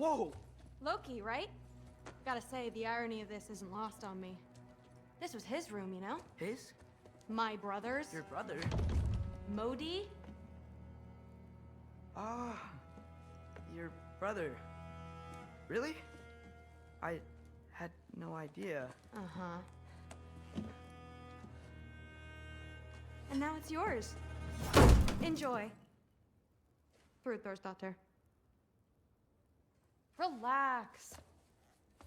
Whoa! Loki, right? Gotta say, the irony of this isn't lost on me. This was his room, you know? His? My brother's. Your brother? Modi? Ah, your brother. Really? I had no idea. Uh-huh. And now it's yours. Enjoy. Daughter. Relax.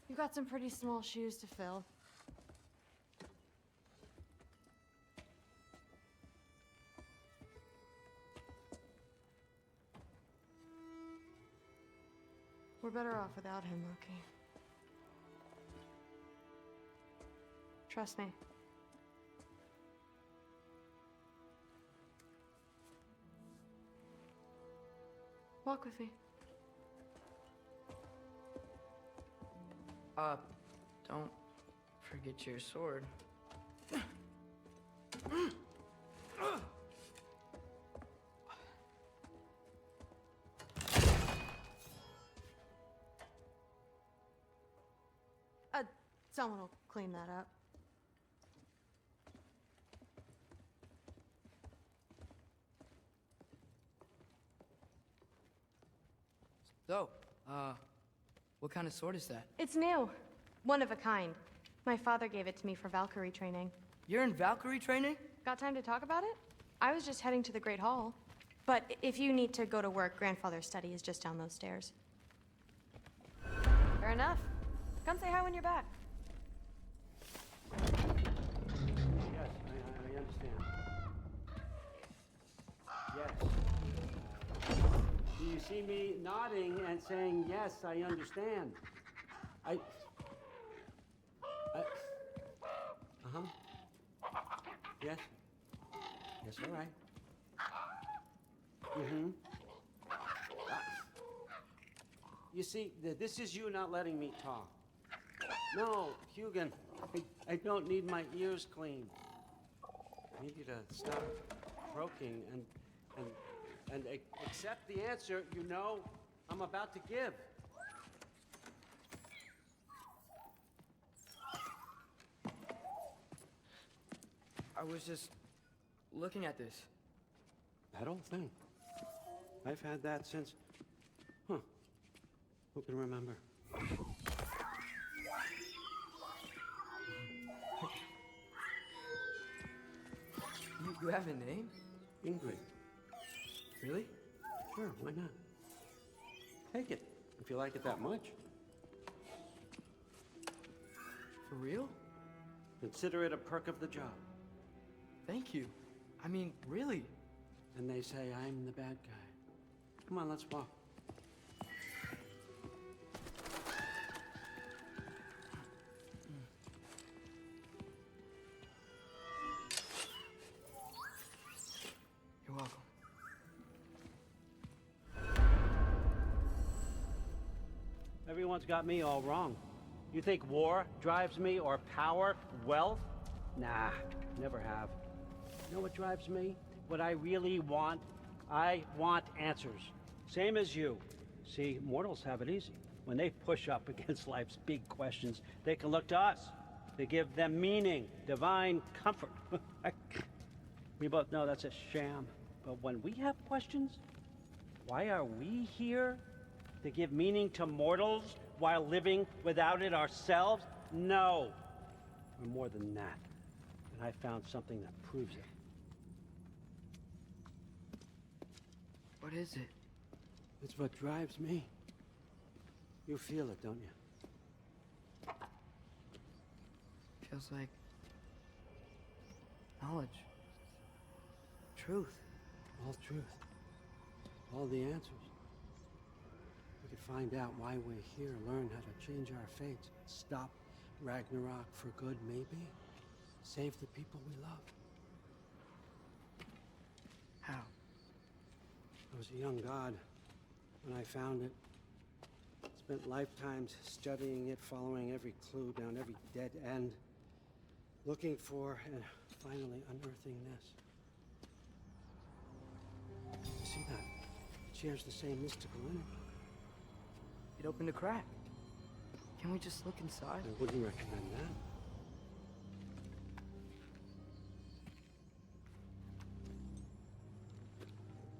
You got some pretty small shoes to fill. We're better off without him, Loki. Trust me. Walk with me. Don't forget your sword. Someone will clean that up. So, what kind of sword is that? It's new. One of a kind. My father gave it to me for Valkyrie training. You're in Valkyrie training? Got time to talk about it? I was just heading to the Great Hall. But if you need to go to work, Grandfather's study is just down those stairs. Fair enough. Come say hi when you're back. Yes, I understand. Yes. Do you see me nodding and saying, yes, I understand? Uh-huh. Yes. Yes, all right. Mm-hmm. You see, this is you not letting me talk. No, Hugin, I don't need my ears cleaned. I need you to stop croaking and accept the answer you know I'm about to give. I was just looking at this. That old thing. I've had that since... Huh. Who can remember? You have a name? Ingrid. Really? Sure, why not? Take it, if you like it that much. For real? Consider it a perk of the job. Thank you. I mean, really. And they say I'm the bad guy. Come on, let's walk. You're welcome. Everyone's got me all wrong. You think war drives me, or power, wealth? Nah, never have. You know what drives me? What I really want? I want answers. Same as you. See, mortals have it easy. When they push up against life's big questions, they can look to us. They give them meaning, divine comfort. We both know that's a sham. But when we have questions, why are we here? To give meaning to mortals while living without it ourselves? No. We're more than that. And I found something that proves it. What is it? It's what drives me. You feel it, don't you? Feels like knowledge. Truth. All truth. All the answers. We could find out why we're here, learn how to change our fates, stop Ragnarok for good, maybe. Save the people we love. How? I was a young god when I found it. Spent lifetimes studying it, following every clue down every dead end, looking for and finally unearthing this. You see that? It shares the same mystical energy. You opened a crack. Can we just look inside? I wouldn't recommend that.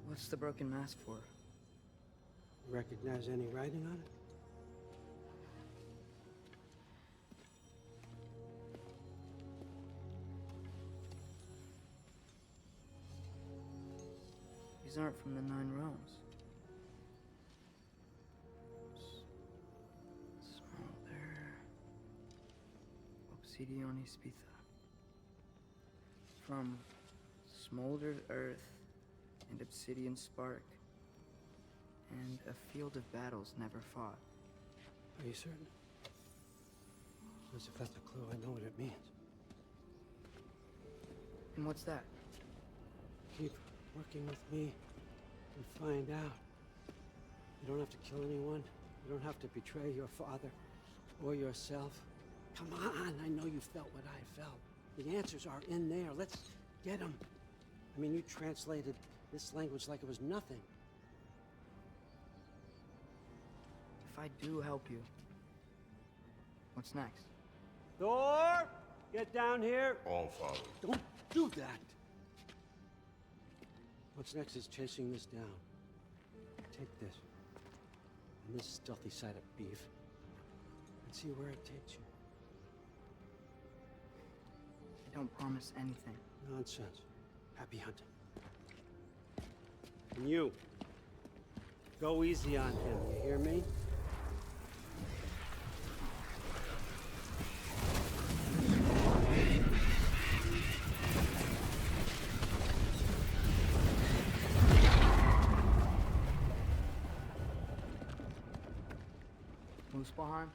What's the broken mask for? Recognize any writing on it? These aren't from the Nine Realms. Smolder. Obsidione Spitha. From smoldered earth and obsidian spark. And a field of battles never fought. Are you certain? Because if that's a clue, I know what it means. And what's that? Keep working with me and find out. You don't have to kill anyone. You don't have to betray your father or yourself. Come on, I know you felt what I felt. The answers are in there. Let's get them. I mean, you translated this language like it was nothing. If I do help you, what's next? Thor! Get down here! All Father. Don't do that! What's next is chasing this down. Take this. And this stealthy side of beef. And see where it takes you. I don't promise anything. Nonsense. Happy hunting. And you. Go easy on him, you hear me? Muspelheim?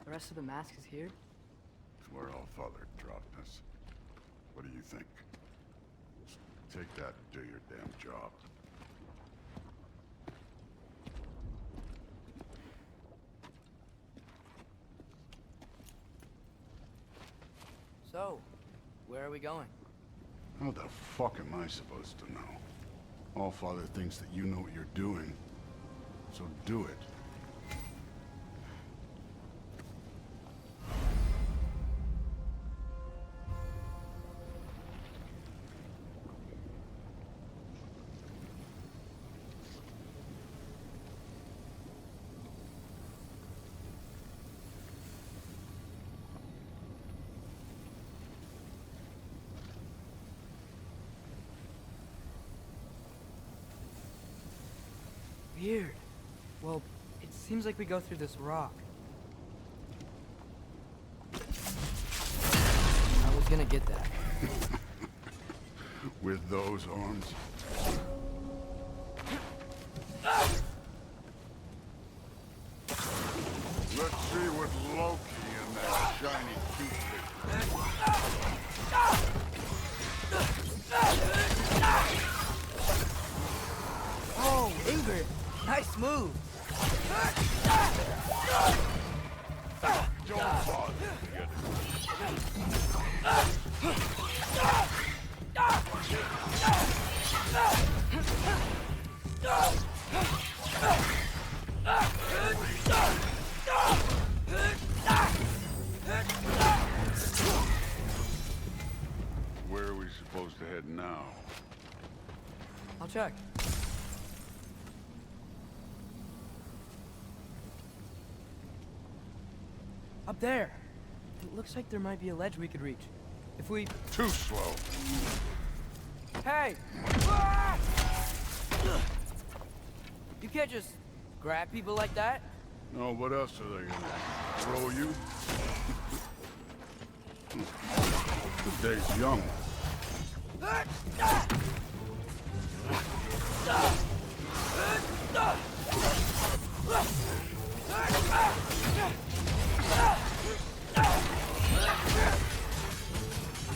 The rest of the mask is here? It's where All Father dropped us. What do you think? Take that and do your damn job. So, where are we going? How the fuck am I supposed to know? All Father thinks that you know what you're doing, so do it. Weird. Well, it seems like we go through this rock. I was gonna get that. With those arms? Let's see what Loki and that shiny toothpick. Oh, Ingrid! Nice move! Don't bother to get Where are we supposed to head now? I'll check. Up there! It looks like there might be a ledge we could reach. If we... Too slow. Hey! You can't just grab people like that. No, what else are they gonna throw you? The day's young.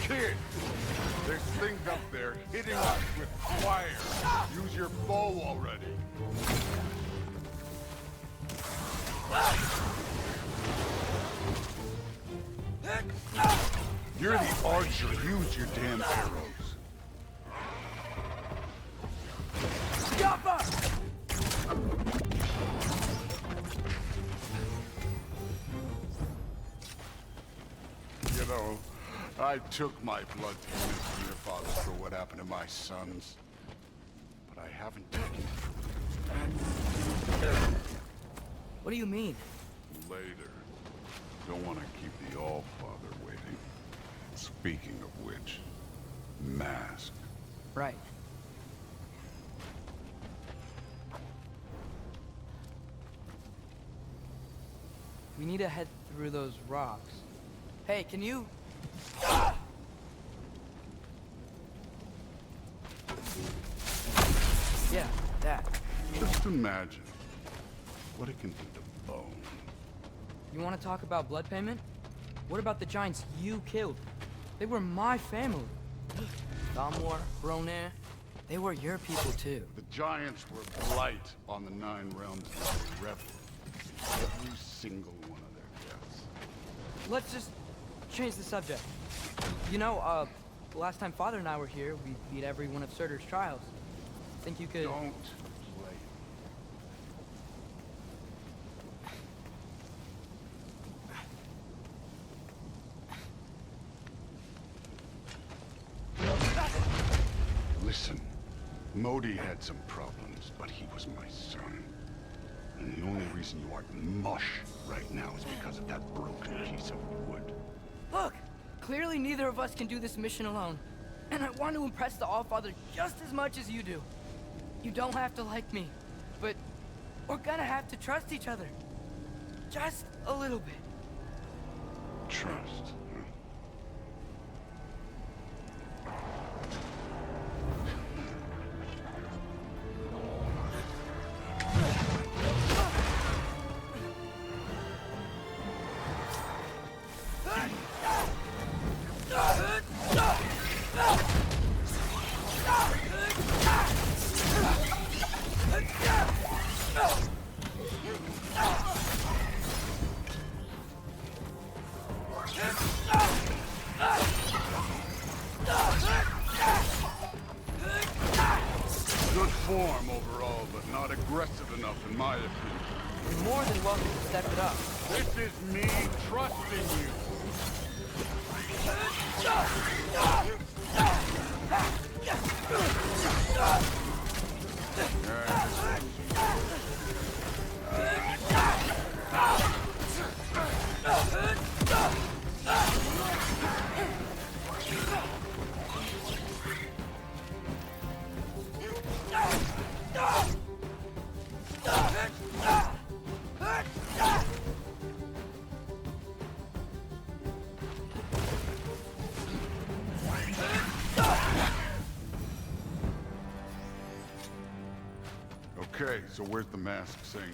Kid, there's things up there hitting us with fire. Use your bow already. You're the archer. Use your damn arrows. You know, I took my blood payment from your father for what happened to my sons. But I haven't taken it from you. What do you mean? Later. Don't want to keep the All-Father waiting. Speaking of which, mask. Right. We need to head through those rocks. Hey, can you... Yeah, that. Just imagine what it can do to bone. You want to talk about blood payment? What about the giants you killed? They were my family. Thamor, Bronir, they were your people too. The giants were blight on the 9 realms of the rebels. Every single one of their deaths. Let's just change the subject. You know, the last time Father and I were here, we beat every one of Surtur's trials. Think you could... Don't play. Listen, Modi had some problems, but he was my son. And the only reason you aren't mush right now is because of that broken piece of wood. Look! Clearly neither of us can do this mission alone. And I want to impress the Allfather just as much as you do. You don't have to like me, but we're gonna have to trust each other. Just a little bit. Trust. Good form overall, but not aggressive enough in my opinion. You're more than welcome to step it up. This is me trusting you. Okay, so where's the mask saying?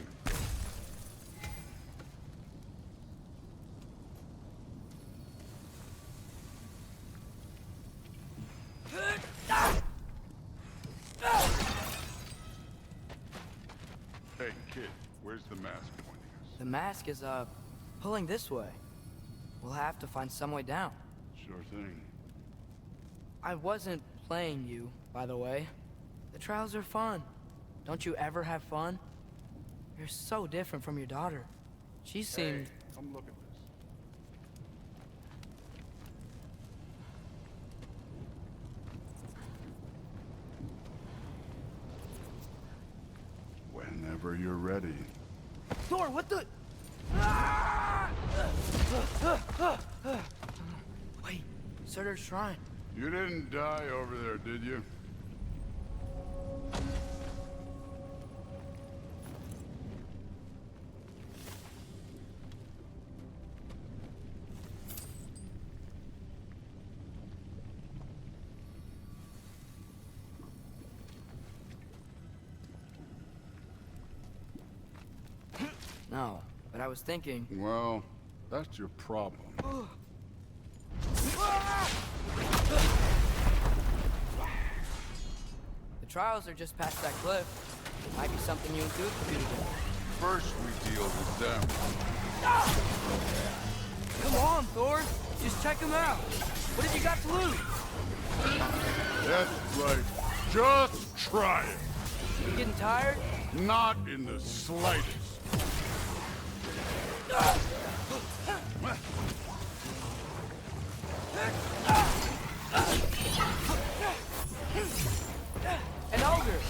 Hey, kid, where's the mask pointing us? The mask is, pulling this way. We'll have to find some way down. Sure thing. I wasn't playing you, by the way. The trials are fun. Don't you ever have fun? You're so different from your daughter. She seemed... Hey, come look at this. Whenever you're ready. Thor, what the... Wait, Surtur's shrine. You didn't die over there, did you? No, but I was thinking... Well, that's your problem. The trials are just past that cliff. Might be something you and Duke could do together. First we deal with them. Come on, Thor! Just check them out! What have you got to lose? That's right. Just try it. You getting tired? Not in the slightest. An ogre!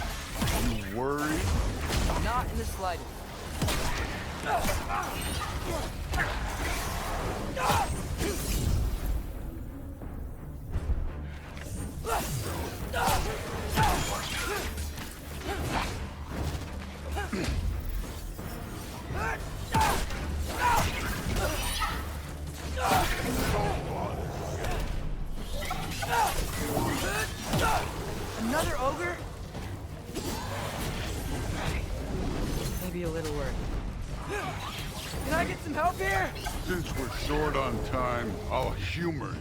You worried? Not in the slightest. Another ogre? Maybe a little work. Can I get some help here? Since we're short on time, I'll humor you.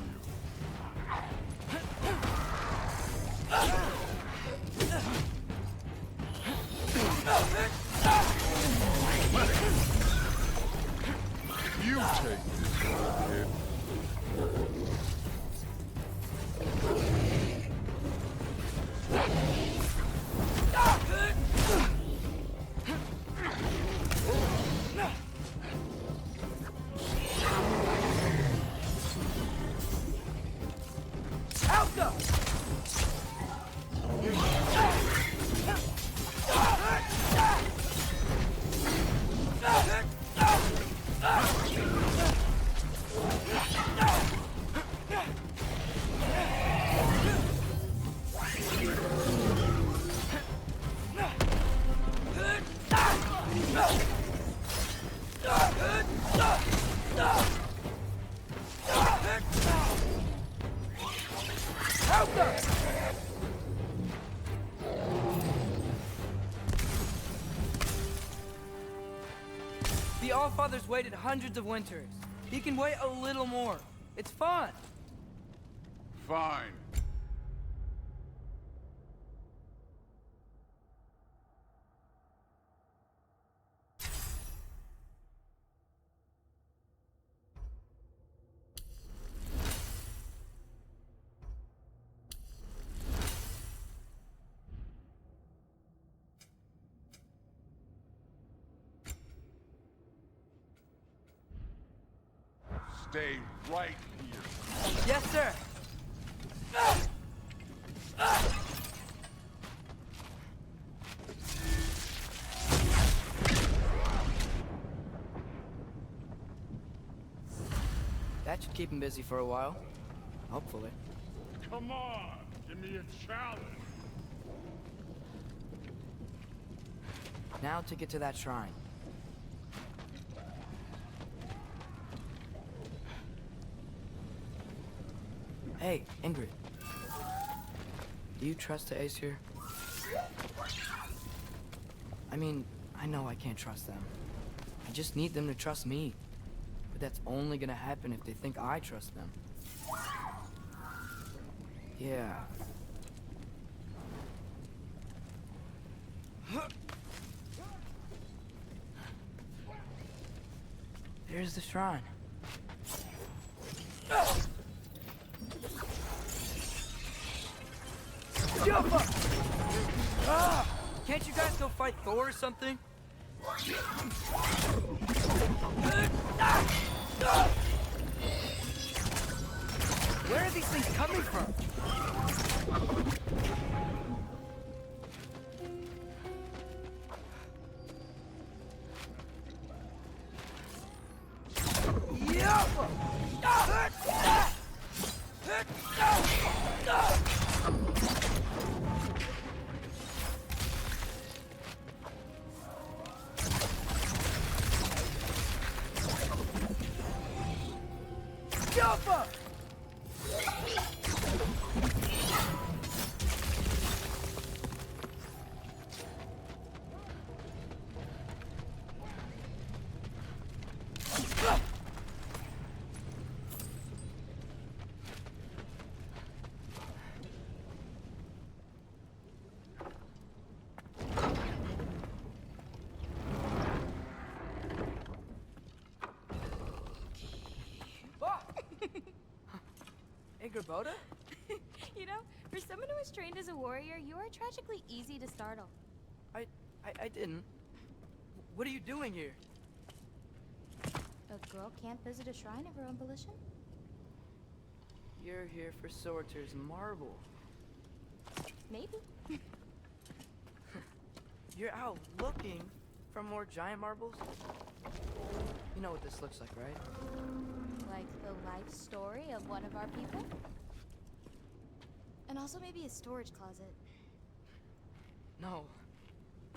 You take this, kid. The Allfather's waited hundreds of winters. He can wait a little more. It's fun. Fine. Stay right here. Yes, sir. That should keep him busy for a while. Hopefully. Come on, give me a challenge. Now to get to that shrine. Hey, Ingrid. Do you trust the Aesir? I mean, I know I can't trust them. I just need them to trust me. But that's only gonna happen if they think I trust them. Yeah. There's the shrine. Can't you guys go fight Thor or something? Where are these things coming from? Boda? You know, for someone who was trained as a warrior, you are tragically easy to startle. I didn't. What are you doing here? A girl can't visit a shrine of her own volition? You're here for Sorter's marble. Maybe. You're out looking for more giant marbles? You know what this looks like, right? Like the life story of one of our people? And also maybe a storage closet. No.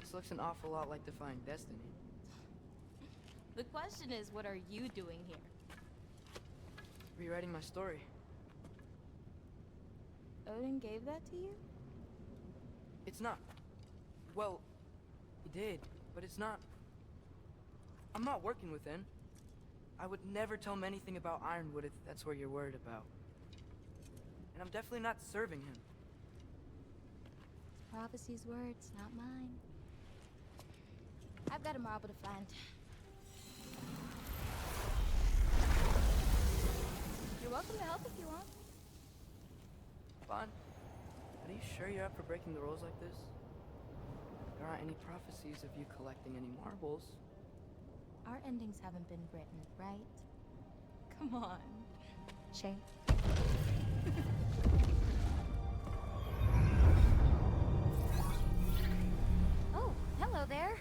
This looks an awful lot like Defying Destiny. The question is, what are you doing here? Rewriting my story. Odin gave that to you? It's not. Well, he did, but it's not. I'm not working with him. I would never tell him anything about Ironwood if that's what you're worried about. And I'm definitely not serving him. It's prophecy's words, not mine. I've got a marble to find. You're welcome to help if you want. Fine. But are you sure you're up for breaking the rules like this? There aren't any prophecies of you collecting any marbles. Our endings haven't been written, right? Come on. Shane. Oh, hello there.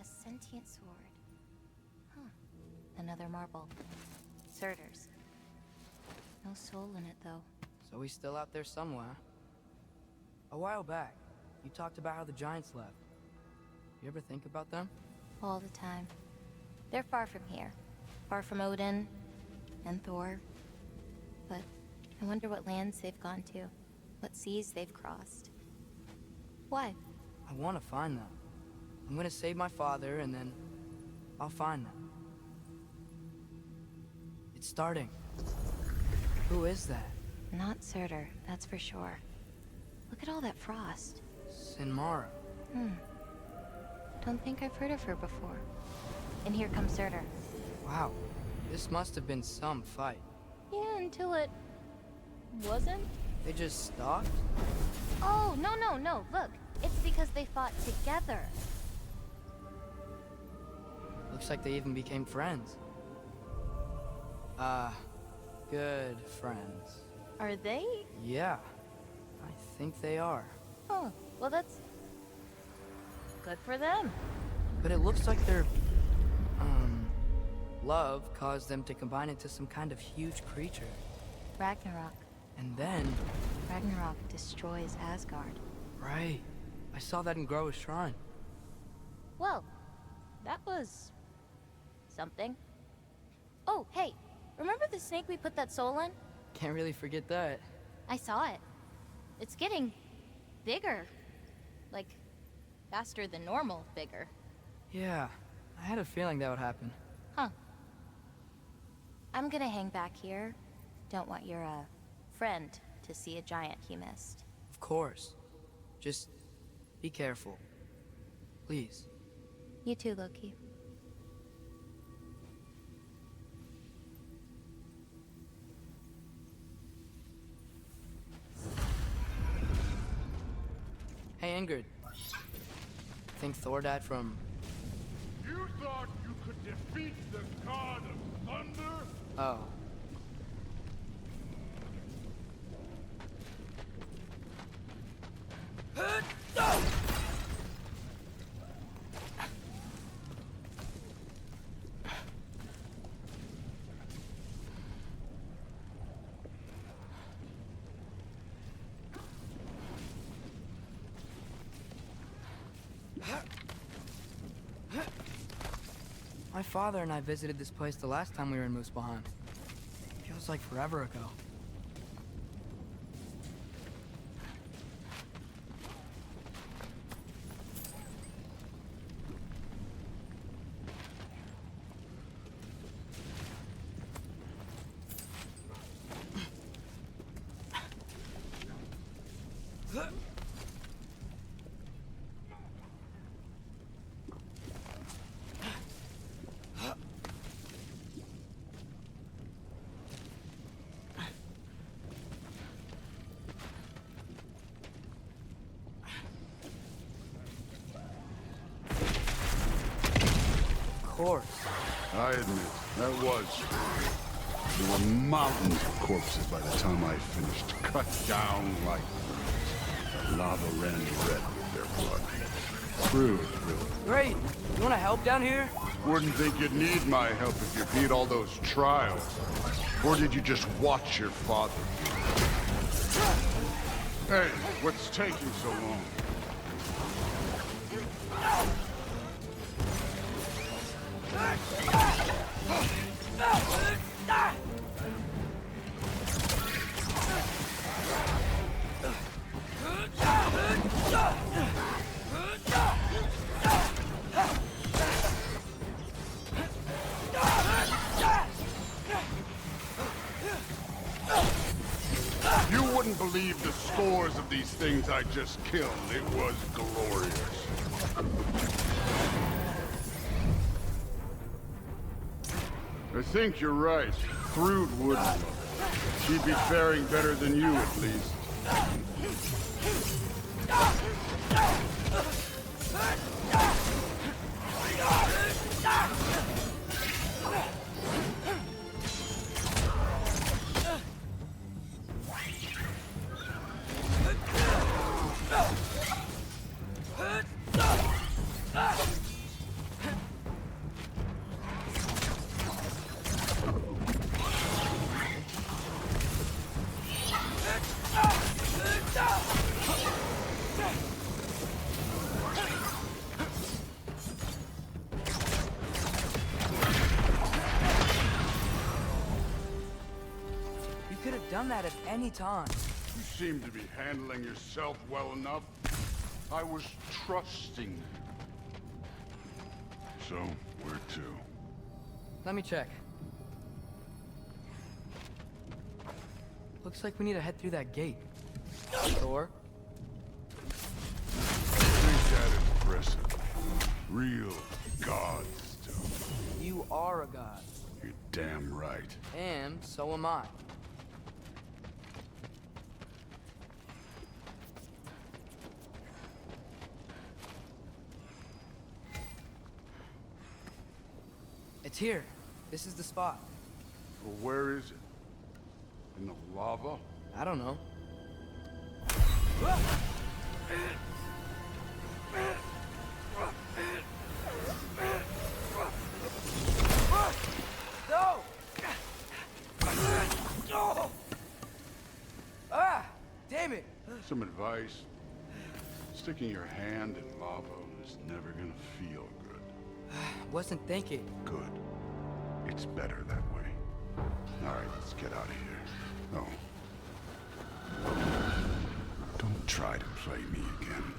A sentient sword. Huh. Another marble. Surtur's. No soul in it, though. So he's still out there somewhere. A while back, you talked about how the giants left. You ever think about them? All the time. They're far from here. Far from Odin and Thor. But I wonder what lands they've gone to. What seas they've crossed. Why? I want to find them. I'm gonna save my father, and then I'll find them. It's starting. Who is that? Not Surtur, that's for sure. Look at all that frost. Sinmara. Don't think I've heard of her before. And here comes Surtur. Wow. This must have been some fight. Yeah, until it... wasn't? They just stopped? Oh, no. Look, it's because they fought together. Looks like they even became friends. Good friends. Are they? Yeah, I think they are. Oh, well that's... good for them. But it looks like their, love caused them to combine into some kind of huge creature. Ragnarok. And then... Ragnarok destroys Asgard. Right. I saw that in Groa's shrine. Well, that was... something. Oh, hey, remember the snake we put that soul in? Can't really forget that. I saw it. It's getting... bigger. Like, faster than normal bigger. Yeah, I had a feeling that would happen. Huh. I'm gonna hang back here. Don't want your, friend to see a giant he missed. Of course. Just be careful. Please. You too, Loki. Hey, Ingrid. Think Thor died from... You thought you could defeat the god of thunder? Oh. My father and I visited this place the last time we were in Muspelheim. Feels like forever ago. Of course. I admit, that was strange. There were mountains of corpses by the time I finished, cut down like weeds. The lava ran red with their blood. True, really. Great. You wanna help down here? Wouldn't think you'd need my help if you beat all those trials. Or did you just watch your father? Hey, what's taking so long? You wouldn't believe the scores of these things I just killed. It was glorious. I think you're right. Thrud would love it. She'd be faring better than you, at least. You could have done that at any time. You seem to be handling yourself well enough. I was trusting. So, where to? Let me check. Looks like we need to head through that gate. Thor? Ain't that impressive? Real god stuff. You are a god. You're damn right. And so am I. It's here. This is the spot. Well, where is it? In the lava? I don't know. No! Ah! Damn it! Some advice. Sticking your hand in lava is never gonna feel good. Wasn't thinking. Good. It's better that way. All right, let's get out of here. No. Don't try to play me again.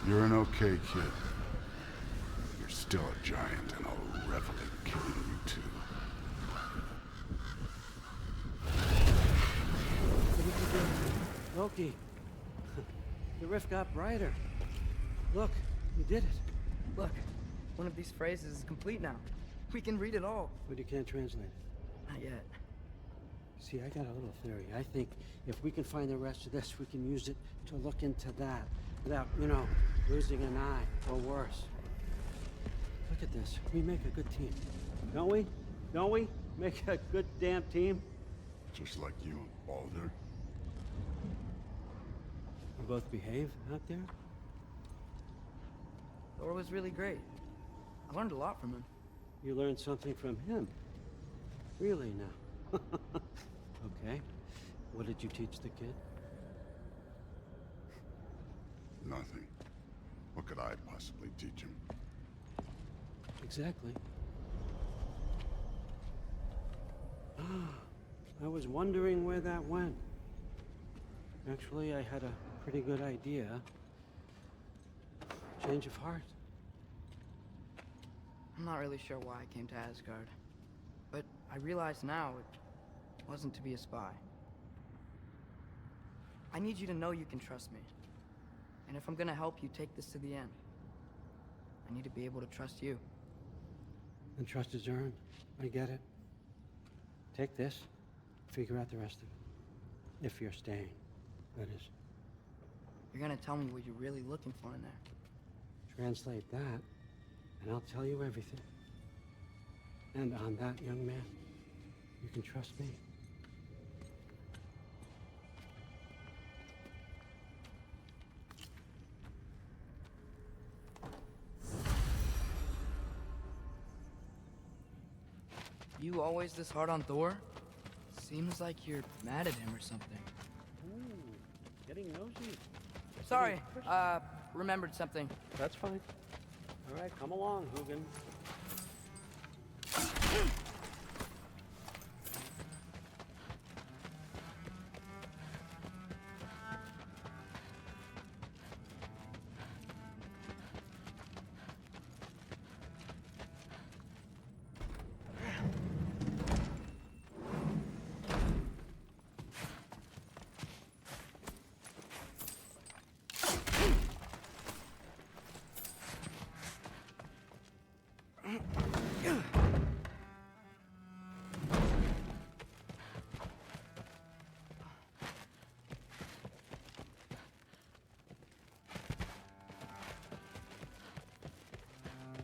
You're an okay kid. You're still a giant, and I'll revel in killing you too. Loki, the rift got brighter. Look, you did it. Look, one of these phrases is complete now. We can read it all. But you can't translate it. Not yet. See, I got a little theory. I think if we can find the rest of this, we can use it to look into that without, you know, losing an eye or worse. Look at this. We make a good team. Don't we? Don't we? Make a good damn team? Just like you and Baldur. We both behave out there? Thor was really great. I learned a lot from him. You learned something from him. Really now? Okay. What did you teach the kid? Nothing. What could I possibly teach him? Exactly. I was wondering where that went. Actually, I had a pretty good idea. Change of heart. I'm not really sure why I came to Asgard. But I realize now it wasn't to be a spy. I need you to know you can trust me. And if I'm gonna help you take this to the end, I need to be able to trust you. And trust is earned. I get it. Take this, figure out the rest of it. If you're staying, that is. You're gonna tell me what you're really looking for in there. Translate that, and I'll tell you everything. And on that, young man, You can trust me. You always this hard on Thor? Seems like you're mad at him or something. Ooh, getting nosy. Sorry, remembered something. That's fine. All right, come along, Hugin.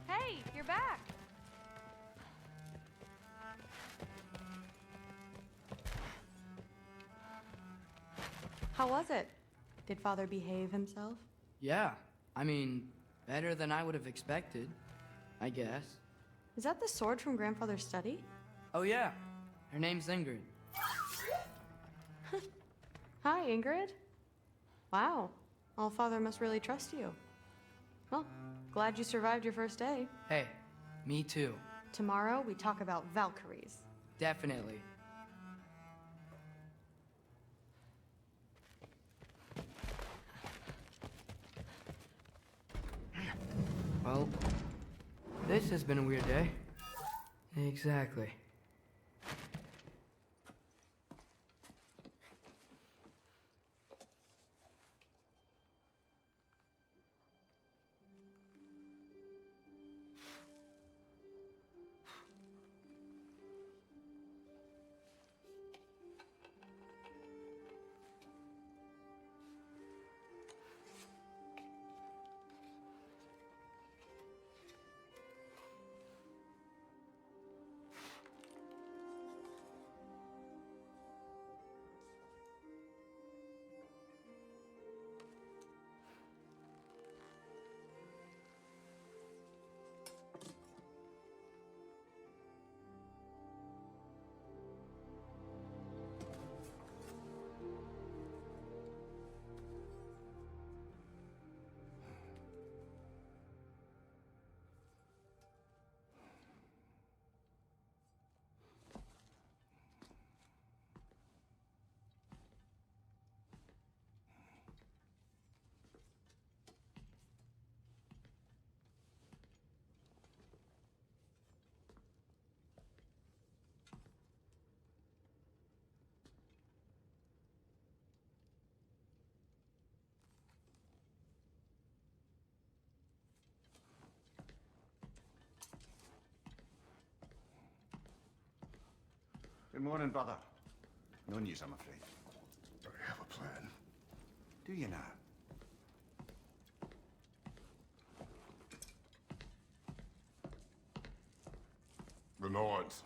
Hey, you're back. How was it? Did Father behave himself? Yeah, I mean, better than I would have expected, I guess. Is that the sword from Grandfather's study? Oh yeah, her name's Ingrid. Hi, Ingrid. Wow, All-Father must really trust you. Well, glad you survived your first day. Hey, me too. Tomorrow, we talk about Valkyries. Definitely. Well, this has been a weird day. Exactly. Good morning, brother. No news, I'm afraid. I have a plan. Do you now? The Lords.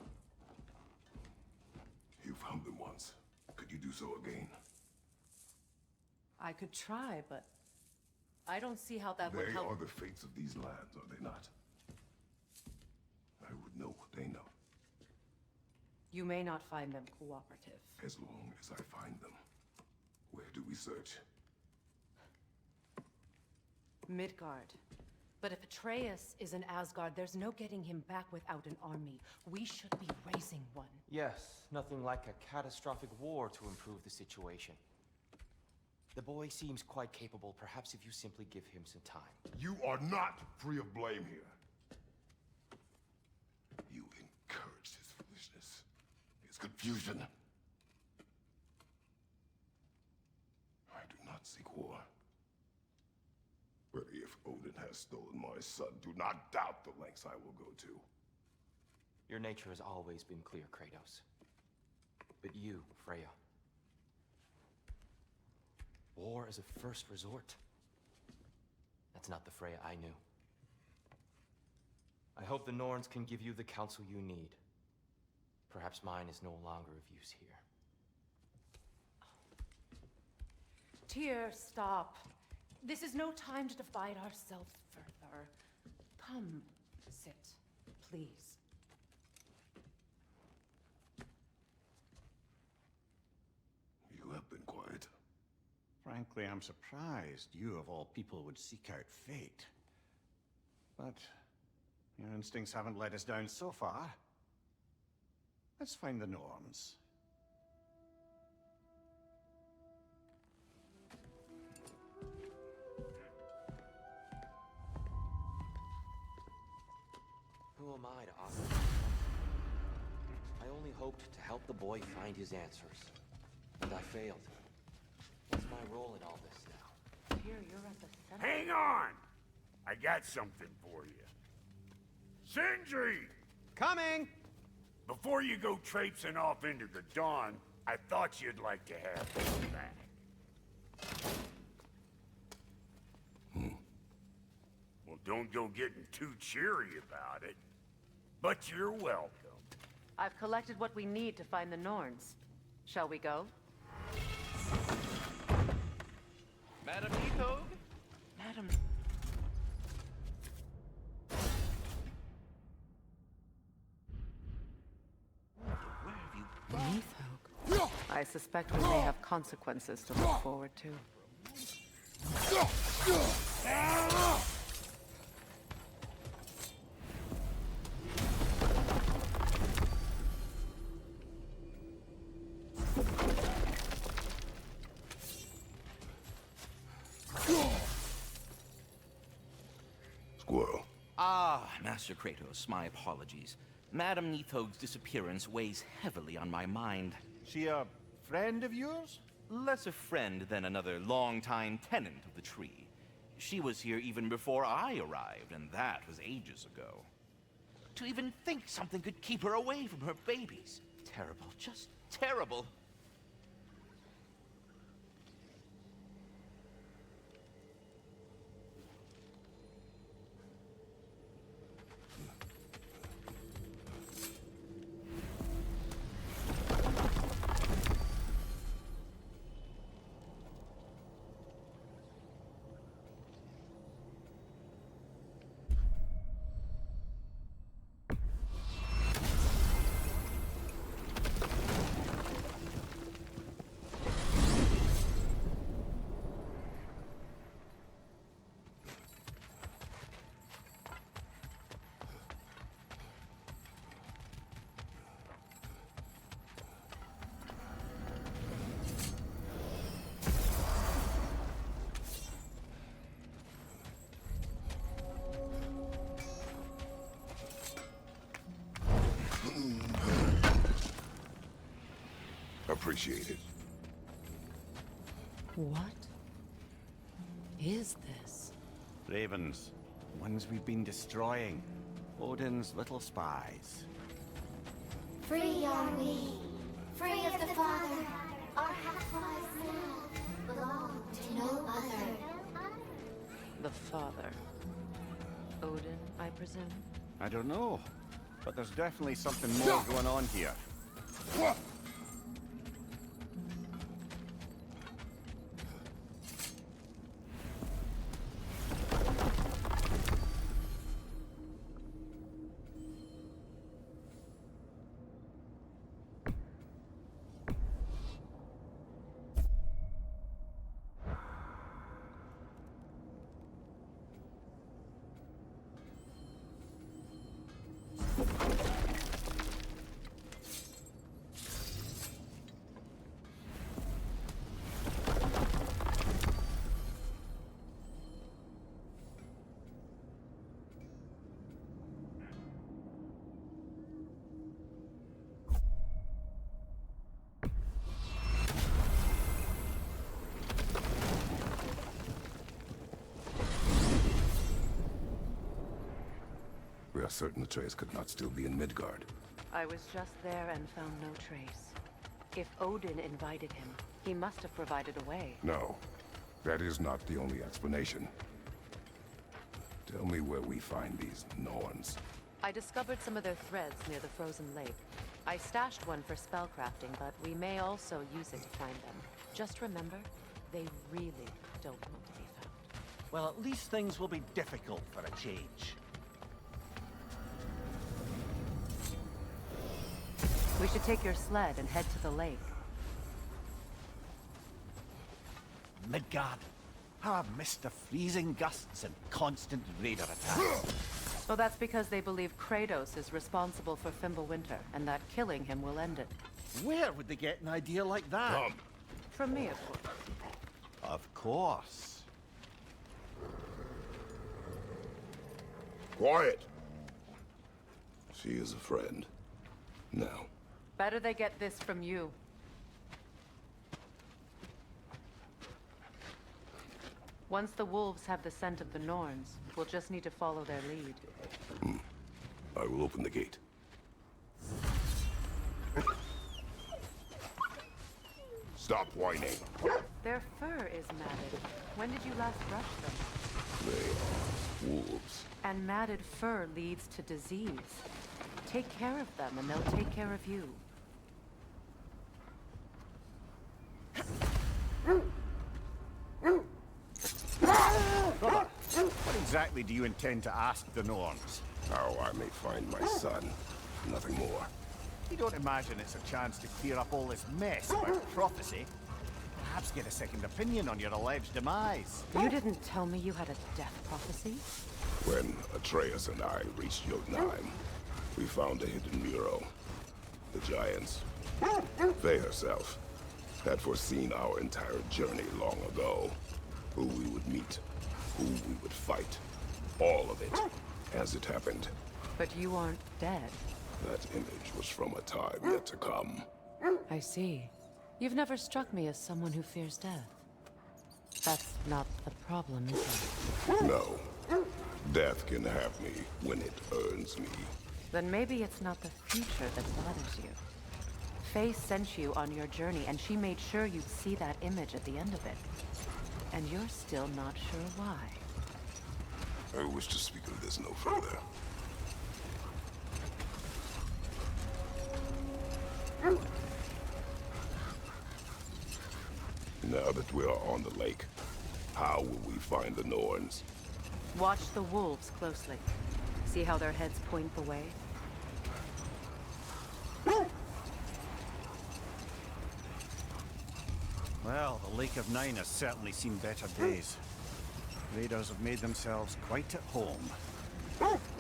You found them once. Could you do so again? I could try, but I don't see how that would They help. are the fates of these lands, are they not? I would know what they know, You may not find them cooperative. as long as I find them. Where do we search? Midgard. But if Atreus is in Asgard, there's no getting him back without an army. We should be raising one. Yes, nothing like a catastrophic war to improve the situation. The boy seems quite capable. Perhaps if you simply give him some time. You are not free of blame here. You encouraged his foolishness, his confusion. I do not seek war. But if Odin has stolen my son, do not doubt the lengths I will go to. Your nature has always been clear, Kratos. But you, Freya. War as a first resort. That's not the Freya I knew. I hope the Norns can give you the counsel you need. Perhaps mine is no longer of use here. Tyr, stop. This is no time to divide ourselves further. Come, sit, please. You have been quiet. Frankly, I'm surprised you, of all people, would seek out fate. But your instincts haven't let us down so far. Let's find the norms. Who am I to offer? I only hoped to help the boy find his answers. And I failed. What's my role in all this now? Tyr, you're at the center. Hang on! I got something for you. Sindri! Coming! Before you go traipsing off into the dawn, I thought you'd like to have me back. Well, don't go getting too cheery about it. But you're welcome. I've collected what we need to find the Norns. Shall we go? Madam Nithog? Madam... Where have you... Nithog. I suspect we may have consequences to look forward to. Squirrel. Ah, Master Kratos, my apologies. Madam Nithog's disappearance weighs heavily on my mind. She a friend of yours? Less a friend than another longtime tenant of the tree. She was here even before I arrived, and that was ages ago. To even think something could keep her away from her babies. Terrible, just terrible. Appreciate it. What is this? Ravens. Ones we've been destroying. Odin's little spies. Free are we, free of the Father. Our half-lives now belong to no other. The Father. Odin, I presume? I don't know, but there's definitely something more going on here. We are certain Atreus could not still be in Midgard. I was just there and found no trace. If Odin invited him, he must have provided a way. No, that is not the only explanation. Tell me where we find these Norns. I discovered some of their threads near the frozen lake. I stashed one for spellcrafting, but we may also use it to find them. Just remember, they really don't want to be found. Well, at least things will be difficult for a change. We should take your sled and head to the lake. Midgard. How I've missed the freezing gusts and constant raider attacks. Well, that's because they believe Kratos is responsible for Fimbulwinter, and that killing him will end it. Where would they get an idea like that? Come. From me, of course. Of course. Quiet. She is a friend. Now. Better they get this from you. Once the wolves have the scent of the Norns, we'll just need to follow their lead. I will open the gate. Stop whining. Their fur is matted. When did you last brush them? They are wolves. And matted fur leads to disease. Take care of them, and they'll take care of you. Brother, what exactly do you intend to ask the Norns? How I may find my son. Nothing more. You don't imagine it's a chance to clear up all this mess about prophecy? Perhaps get a second opinion on your alleged demise. You didn't tell me you had a death prophecy? When Atreus and I reached Jotunheim, we found a hidden mural. The giants, Faye herself, had foreseen our entire journey long ago. Who we would meet, who we would fight. All of it, as it happened. But you aren't dead. That image was from a time yet to come. I see. You've never struck me as someone who fears death. That's not the problem, is it? No. Death can have me when it earns me. Then maybe it's not the future that bothers you. Faye sent you on your journey, and she made sure you'd see that image at the end of it. And you're still not sure why. I wish to speak of this no further. Now that we are on the lake, how will we find the Norns? Watch the wolves closely. See how their heads point the way? Well, the Lake of Nine has certainly seen better days. Raiders have made themselves quite at home.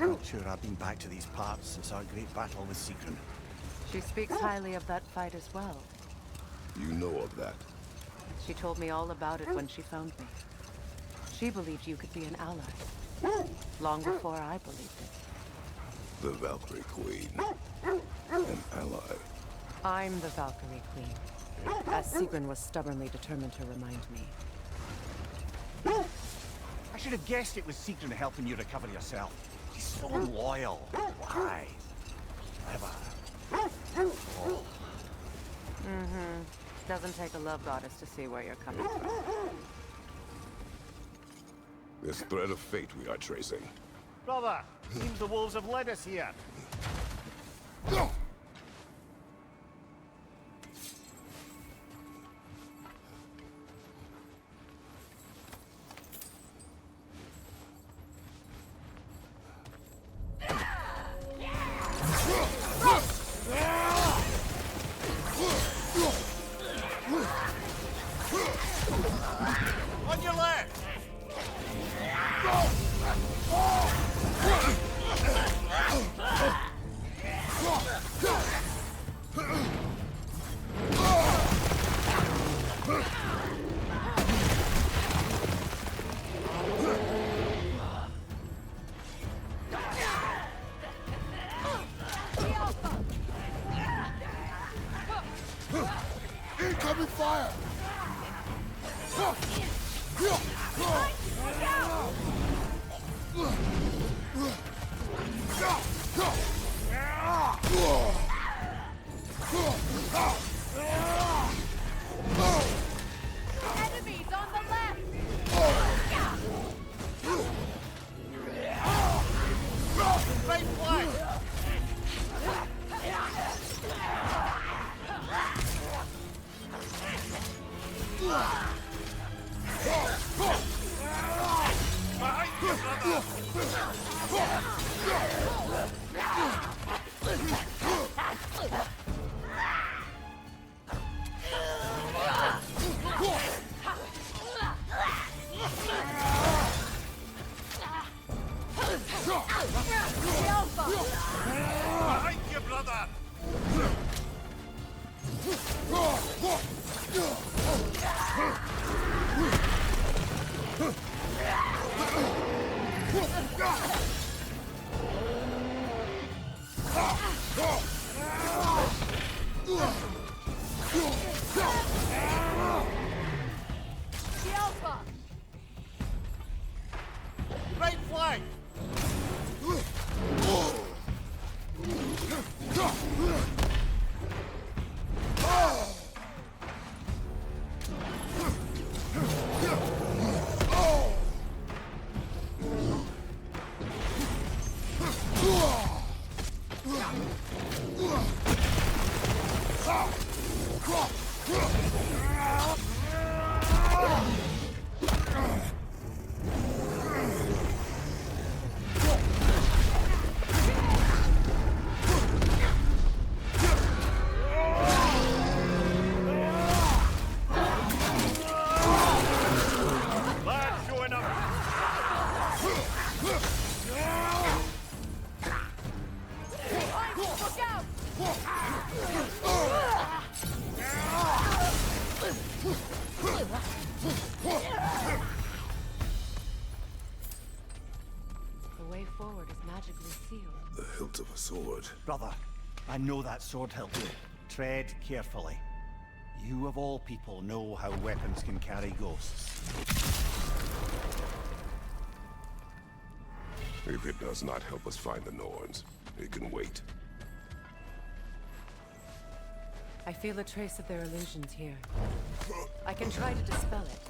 Not sure I've been back to these parts since our great battle with Sigrun. She speaks highly of that fight as well. You know of that? She told me all about it when she found me. She believed you could be an ally. Long before I believed it. The Valkyrie Queen. An ally. I'm the Valkyrie Queen. As Sigrun was stubbornly determined to remind me. I should have guessed it was Sigrun helping you recover yourself. She's so loyal. Why? Clever. Oh. Doesn't take a love goddess to see where you're coming from. This thread of fate we are tracing. Brother, seems the wolves have led us here. On your left! Incoming fire! Enemies on the left! Right flank! Behind you, brother! Right flank! The way forward is magically sealed. The hilt of a sword. Brother, I know that sword hilt. Tread carefully. You of all people know how weapons can carry ghosts. If it does not help us find the Norns, it can wait. I feel a trace of their illusions here. I can try to dispel it.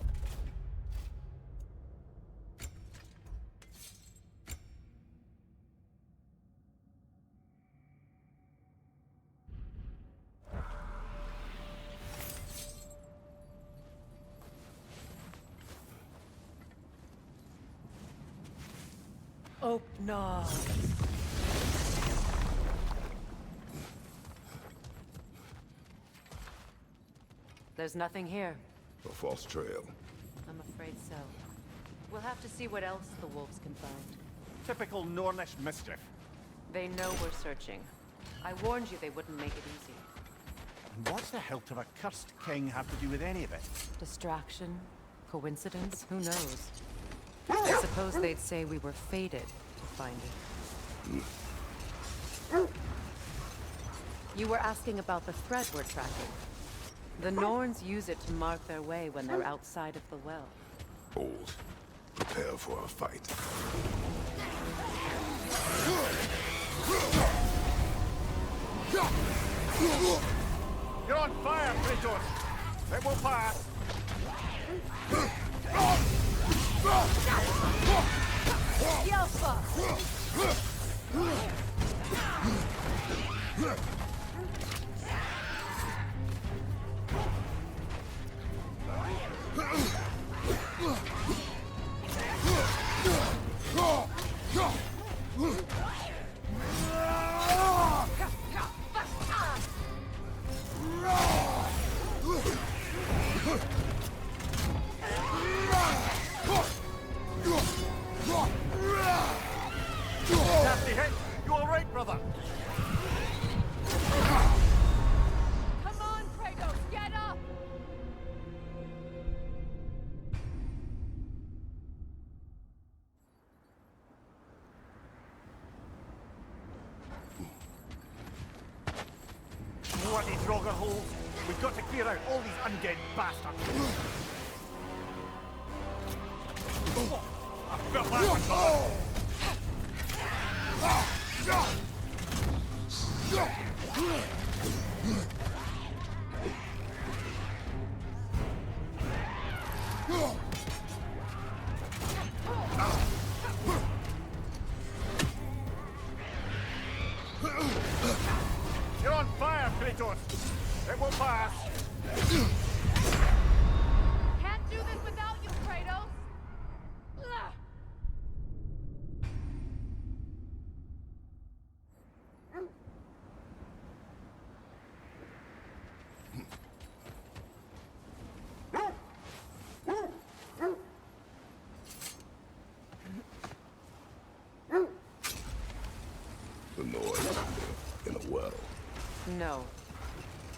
No. There's nothing here. A false trail. I'm afraid so. We'll have to see what else the wolves can find. Typical Nornish mischief. They know we're searching. I warned you they wouldn't make it easy. And what's the hilt of a cursed king have to do with any of it? Distraction? Coincidence? Who knows? I suppose they'd say we were fated to find it. You were asking about the thread we're tracking. The Norns use it to mark their way when they're outside of the well. Old. Prepare for a fight. You're on fire, Kratos! It will pass! Nasty hit! You all right, brother? Come on, Kratos, get up! Bloody Draugr holes! We've got to clear out all these undead bastards! I felt that one, brother! You're on fire, Kratos! It will pass! No.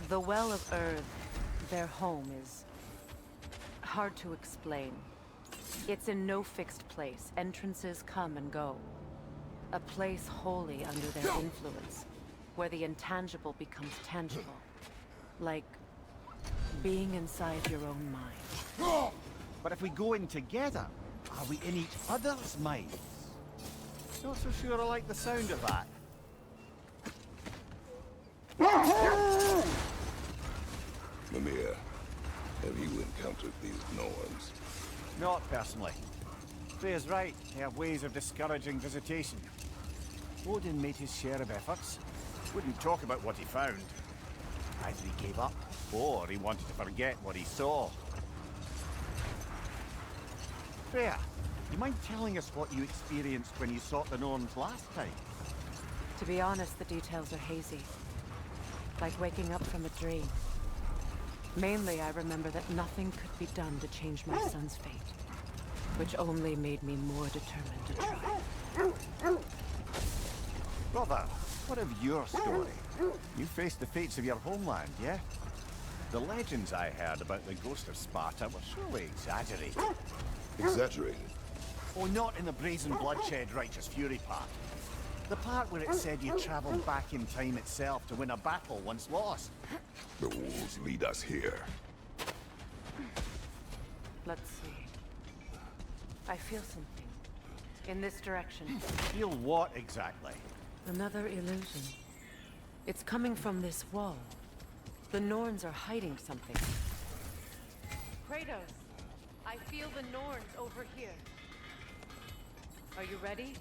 The Well of Earth, their home, is hard to explain. It's in no fixed place. Entrances come and go. A place wholly under their influence, where the intangible becomes tangible. Like being inside your own mind. But if we go in together, are we in each other's minds? Not so sure I like the sound of that. Mimir, have you encountered these Norns? Not personally. Freya's right. They have ways of discouraging visitation. Odin made his share of efforts. Wouldn't talk about what he found. Either he gave up, or he wanted to forget what he saw. Freya, you mind telling us what you experienced when you sought the Norns last time? To be honest, the details are hazy. Like waking up from a dream. Mainly, I remember that nothing could be done to change my son's fate. Which only made me more determined to try. Brother, what of your story? You faced the fates of your homeland, yeah? The legends I heard about the ghost of Sparta were surely exaggerated. Exaggerated? Oh, not in the brazen bloodshed righteous fury part. The part where it said you traveled back in time itself to win a battle once lost. The wolves lead us here. Let's see. I feel something. In this direction. Feel what exactly? Another illusion. It's coming from this wall. The Norns are hiding something. Kratos, I feel the Norns over here. Are you ready?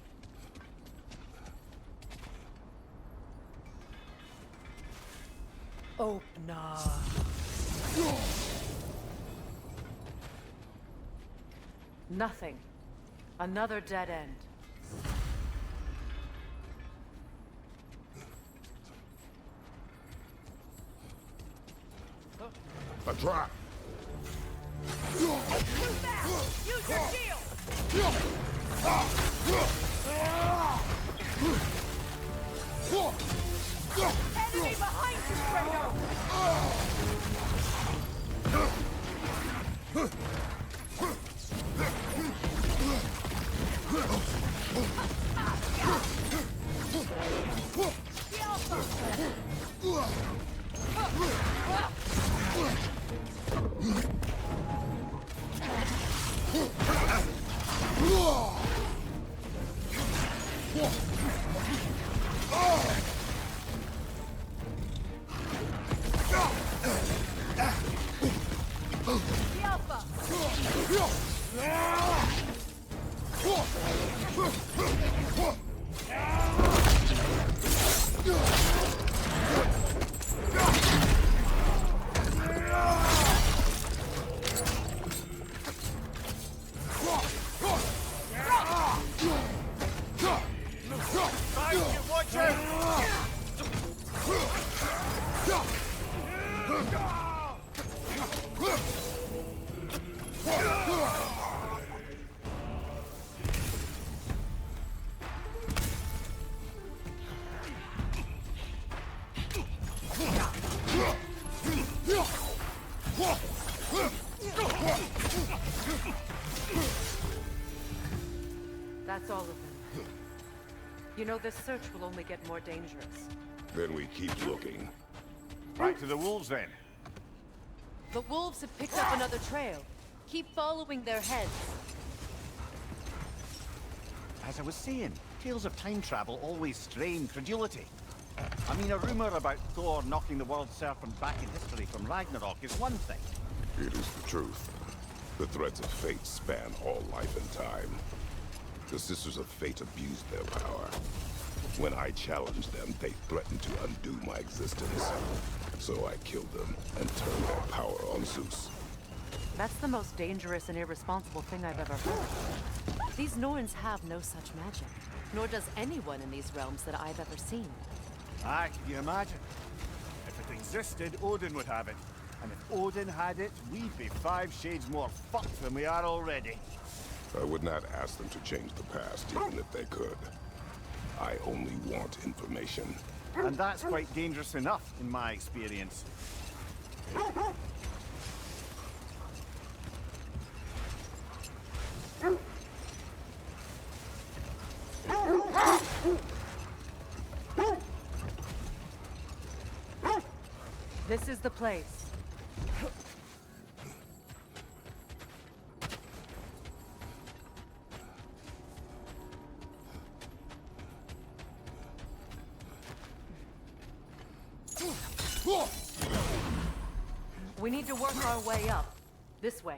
Open up. Nothing. Another dead end. A trap! Move back! Use your shield! Enemy behind you, Kratos! That's all of them. You know, this search will only get more dangerous. Then we keep looking. Back to the wolves, then. The wolves have picked up another trail. Keep following their heads. As I was saying, tales of time travel always strain credulity. I mean, a rumor about Thor knocking the world serpent back in history from Ragnarok is one thing. It is the truth. The threads of fate span all life and time. The Sisters of Fate abused their power. When I challenged them, they threatened to undo my existence. So I killed them and turned their power on Zeus. That's the most dangerous and irresponsible thing I've ever heard. These Norns have no such magic, nor does anyone in these realms that I've ever seen. Ah, can you imagine? If it existed, Odin would have it. And if Odin had it, we'd be 5 shades more fucked than we are already. I would not ask them to change the past, even if they could. I only want information. And that's quite dangerous enough, in my experience. This is the place. We need to work our way up. This way.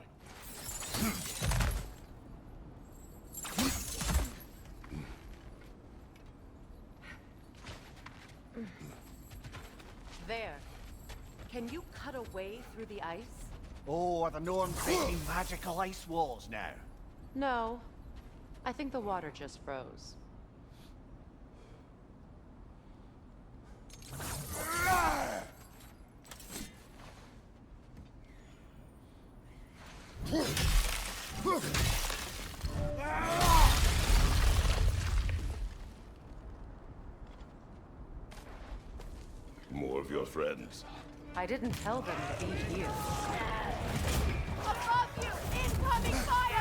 There. Can you cut a way through the ice? Oh, are the Norns making magical ice walls now? No. I think the water just froze. More of your friends. I didn't tell them to be here. Above you! Incoming fire!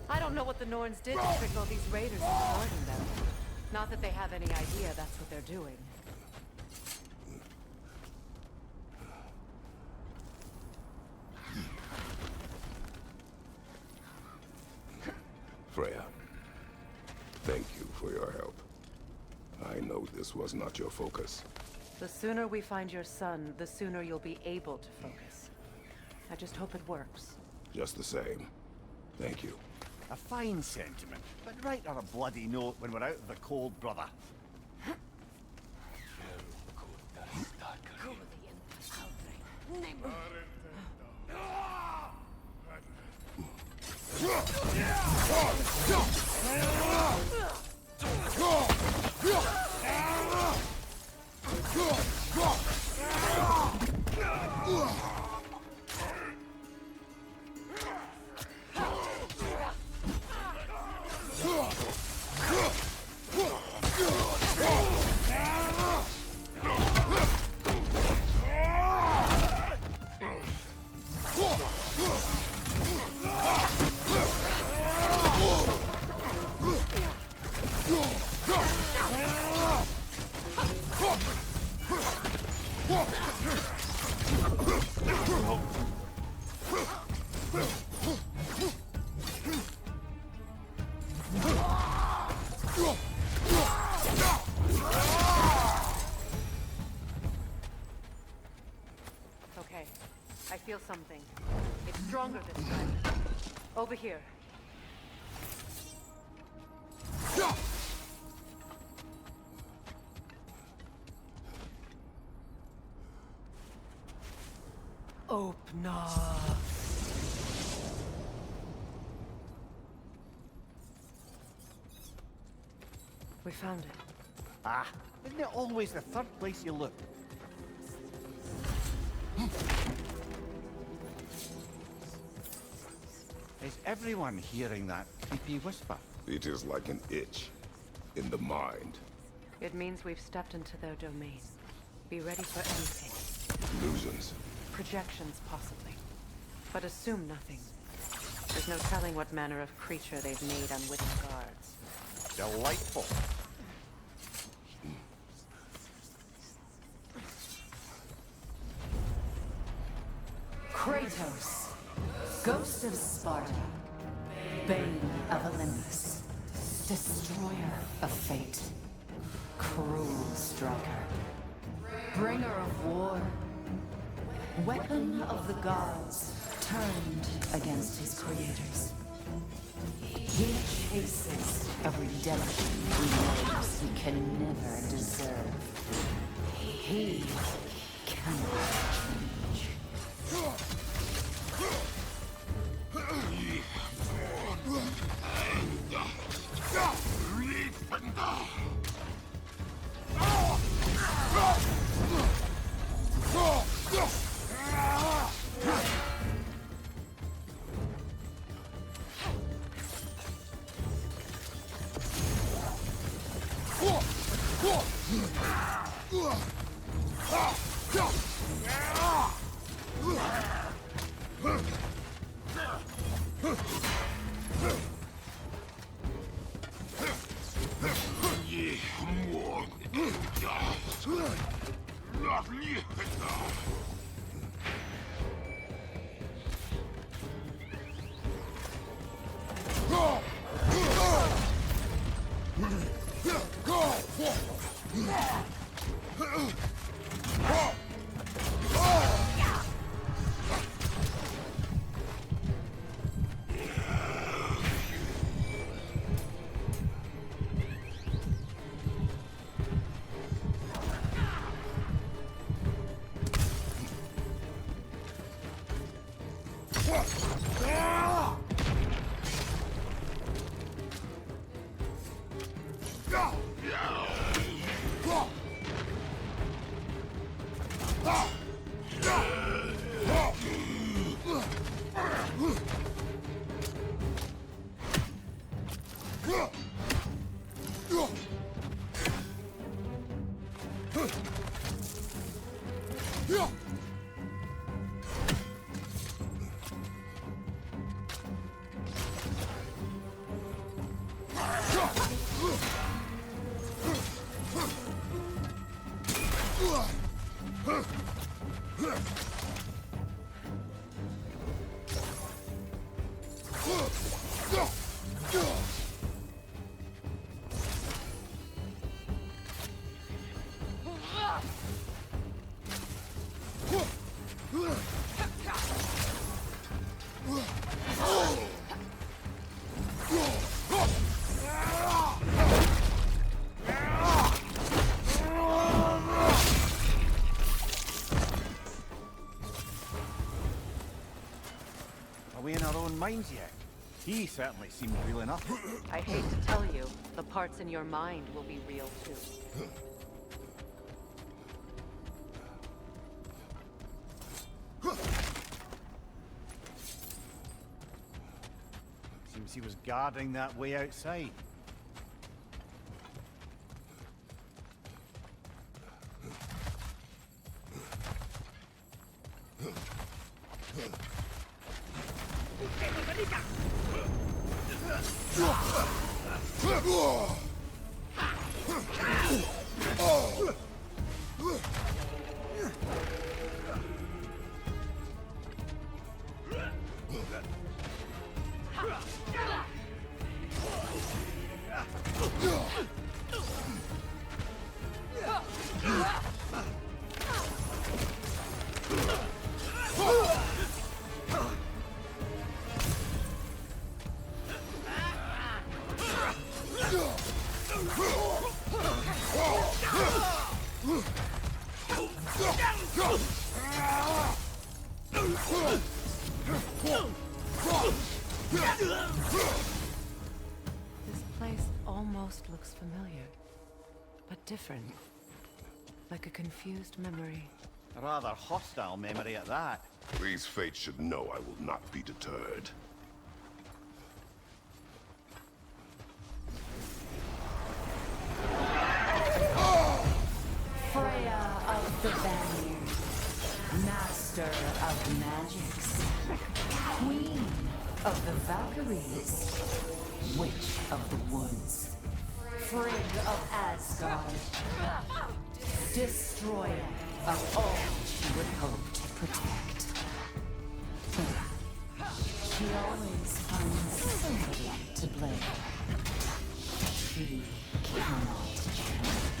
I don't know what the Norns did to trick all these raiders into guarding them. Not that they have any idea that's what they're doing. Freya, thank you for your help. I know this was not your focus. The sooner we find your son, the sooner you'll be able to focus. I just hope it works. Just the same, thank you. A fine sentiment, but write on a bloody note when we're out of the cold, brother. Okay, I feel something. It's stronger this time. Over here. Open up. We found it. Ah, isn't it always the third place you look? Is everyone hearing that creepy whisper? It is like an itch in the mind. It means we've stepped into their domain. Be ready for anything. Illusions. Projections, possibly. But assume nothing. There's no telling what manner of creature they've made unwitting guards. Delightful. Kratos, Ghost of Sparta, Bane of Olympus, Destroyer of Fate, Cruel Striker, Bringer of War, Weapon of the Gods, turned against his creators. He chases a redemption he knows he can never deserve. He cannot change. Are we in our own minds yet? He certainly seemed real enough. I hate to tell you, the parts in your mind will be real too. Seems he was guarding that way outside. This place almost looks familiar, but different. Like a confused memory. A rather hostile memory at that. These fates should know I will not be deterred. Freya of the Vanir, Master of Magics, Queen of the Valkyries, Witch of the Woods, Frigg of Asgard, Destroyer of all she would hope to protect. She always finds somebody to blame. She cannot change.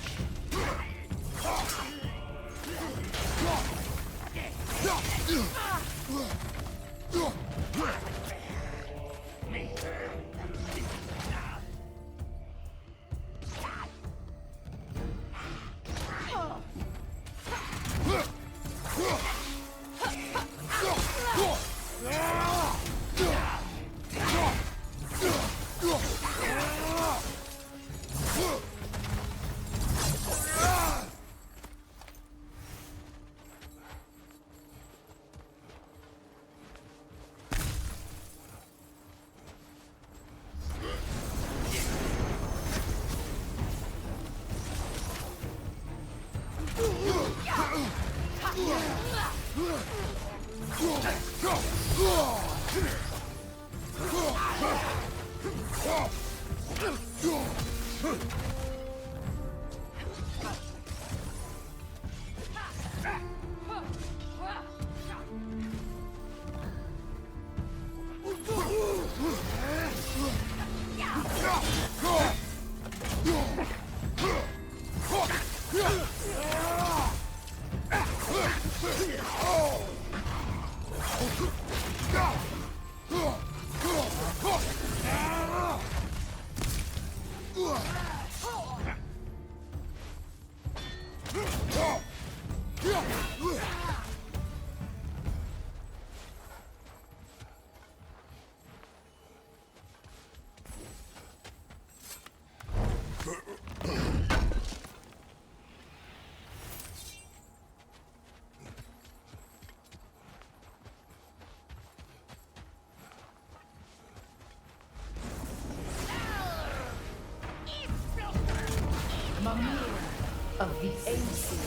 Of the Ancient.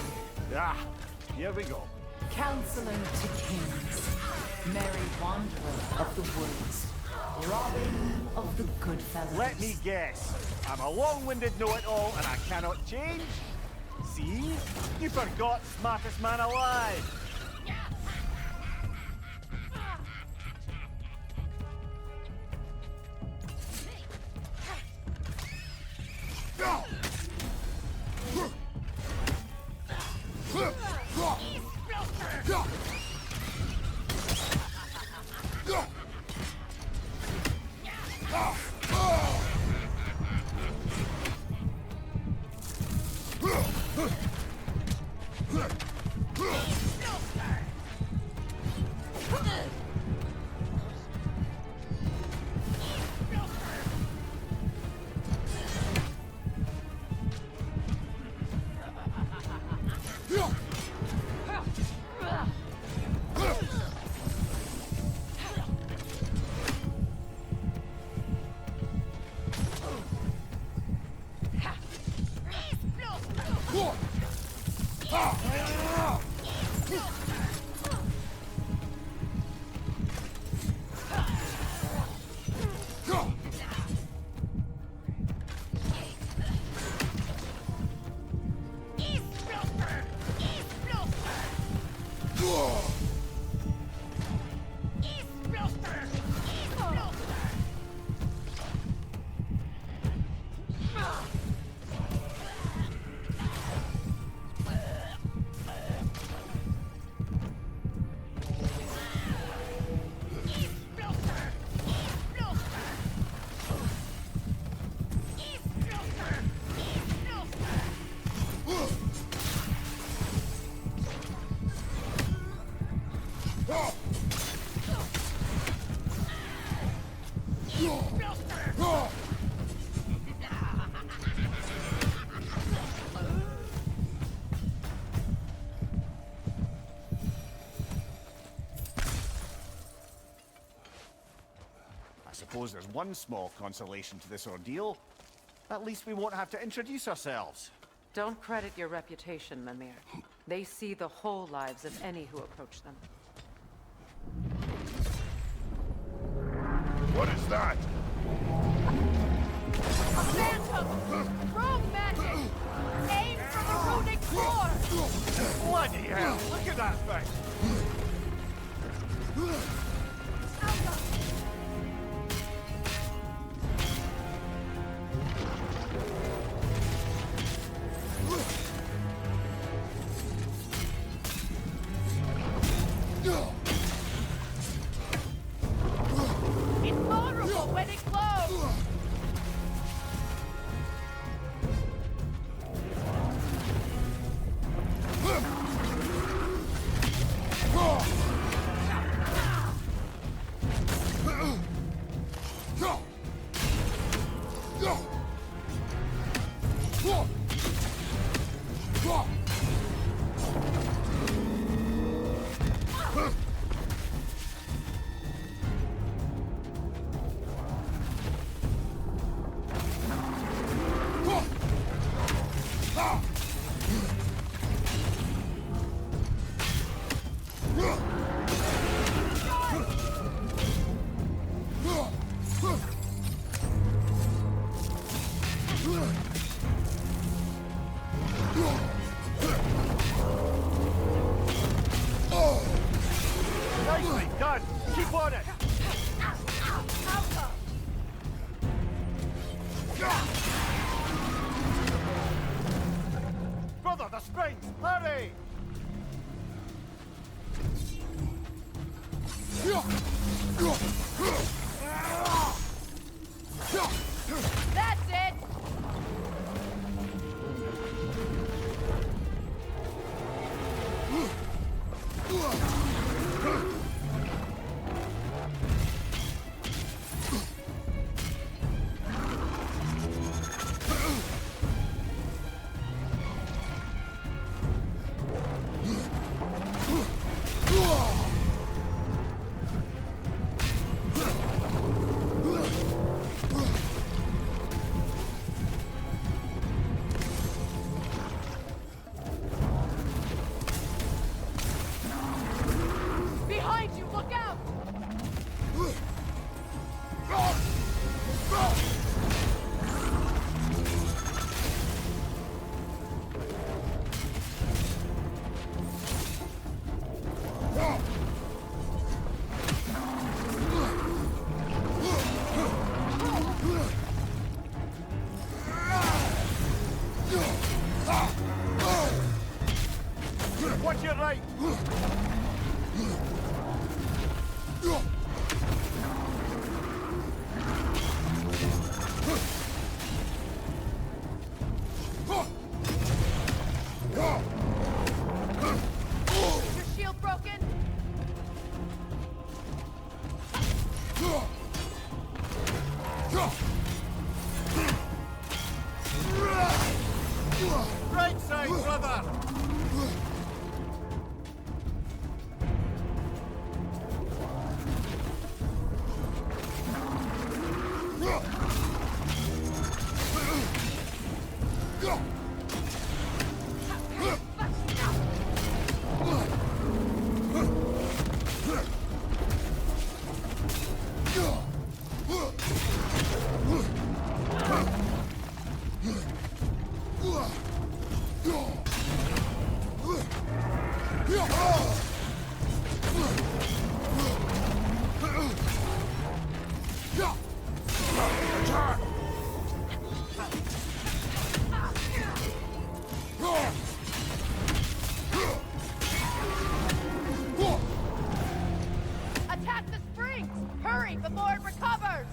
Ah, here we go. Counselor to kings. Merry wanderer of the woods. Robin of the good fellows. Let me guess. I'm a long-winded know-it-all and I cannot change? See? You forgot smartest man alive. I suppose there's one small consolation to this ordeal. At least we won't have to introduce ourselves. Don't credit your reputation, Mimir. They see the whole lives of any who approach them. What is that? A phantom! Rogue magic! Aim for the runic core! Bloody hell! Look at that thing! done! Keep on it! Brother, the springs! Hurry! That's it! Behind you, look out! Watch your right! Your shield broken? Right side, brother! Attack the springs! Hurry before it recovers!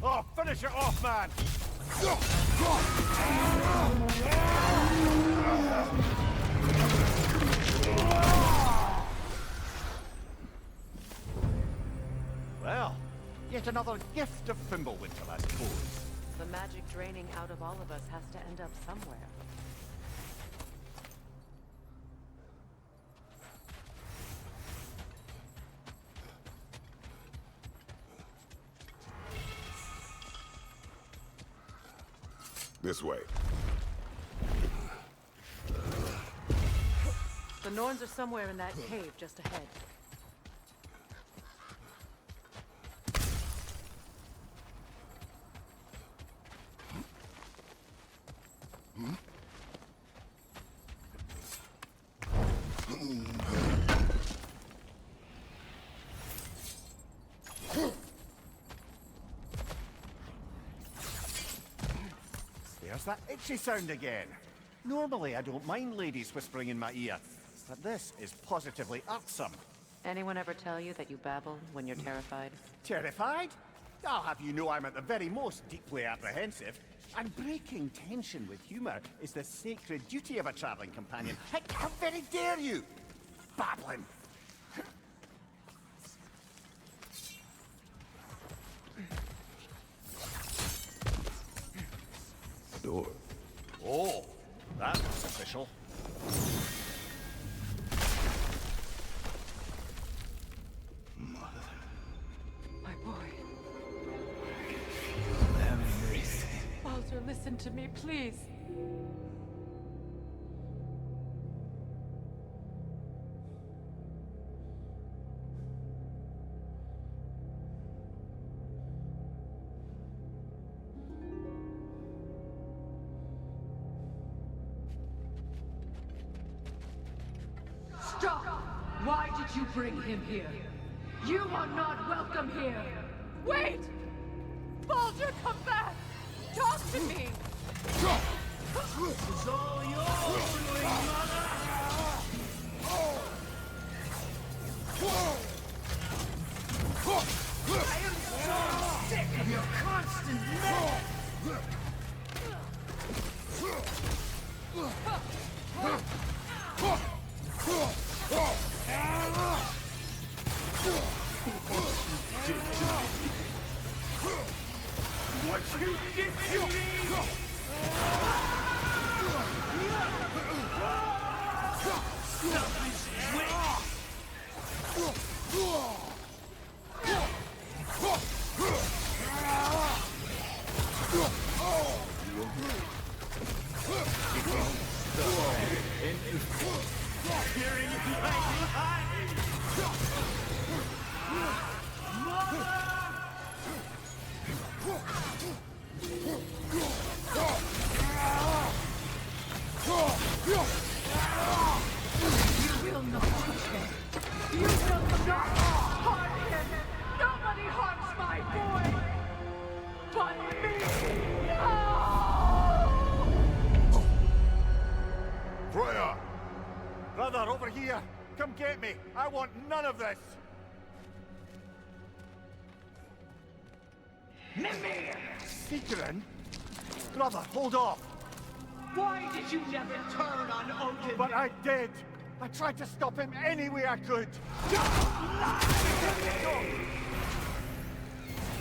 Oh, finish it off, man! Well, yet another gift of Fimbulwinter, I suppose. The magic draining out of all of us has to end up somewhere. This way. The Norns are somewhere in that cave just ahead. There's that itchy sound again. Normally, I don't mind ladies whispering in my ear, but this is positively irksome. Anyone ever tell you that you babble when you're terrified? Terrified? I'll have you know I'm at the very most deeply apprehensive. And breaking tension with humor is the sacred duty of a traveling companion. How very dare you! Babbling! Door. Oh, that looks official. My boy. Everything. Baldur, listen to me, please. Stop! Why did you bring him here? You are not welcome here! Wait! Baldur, come back! Talk to me! This is all your doing, Mother! I am so sick of your constant mess! What you did to me! Stuff is quick! You will not touch him! You will not harm him! Nobody harms my boy! But me! No! Freya! Brother, over here! Come get me! I want none of this! Mimir! Seekerin? Brother, hold off! Why did you never turn on Odin? But I did! I tried to stop him any way I could!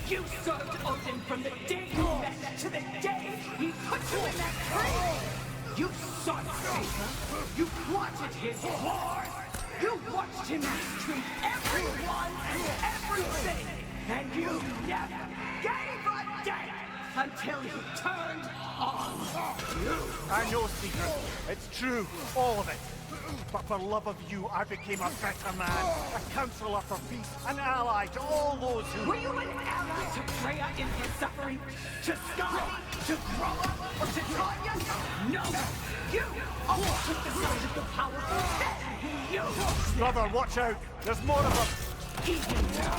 You served Odin from the day you met to the day he put you in that tree! You sought favor! You plotted his war! You watched him mistreat everyone and everything! And you never gave a damn until he turned on you! I know, Seeker. It's true. All of it. But for love of you, I became a better man. A counselor for peace. An ally to all those who... Were you an ally to Freya in her suffering? To Skadi? To Groa? Or to Tanya? No! You always took the side of the powerful. Then you... Brother, watch out. There's more of them. Even now,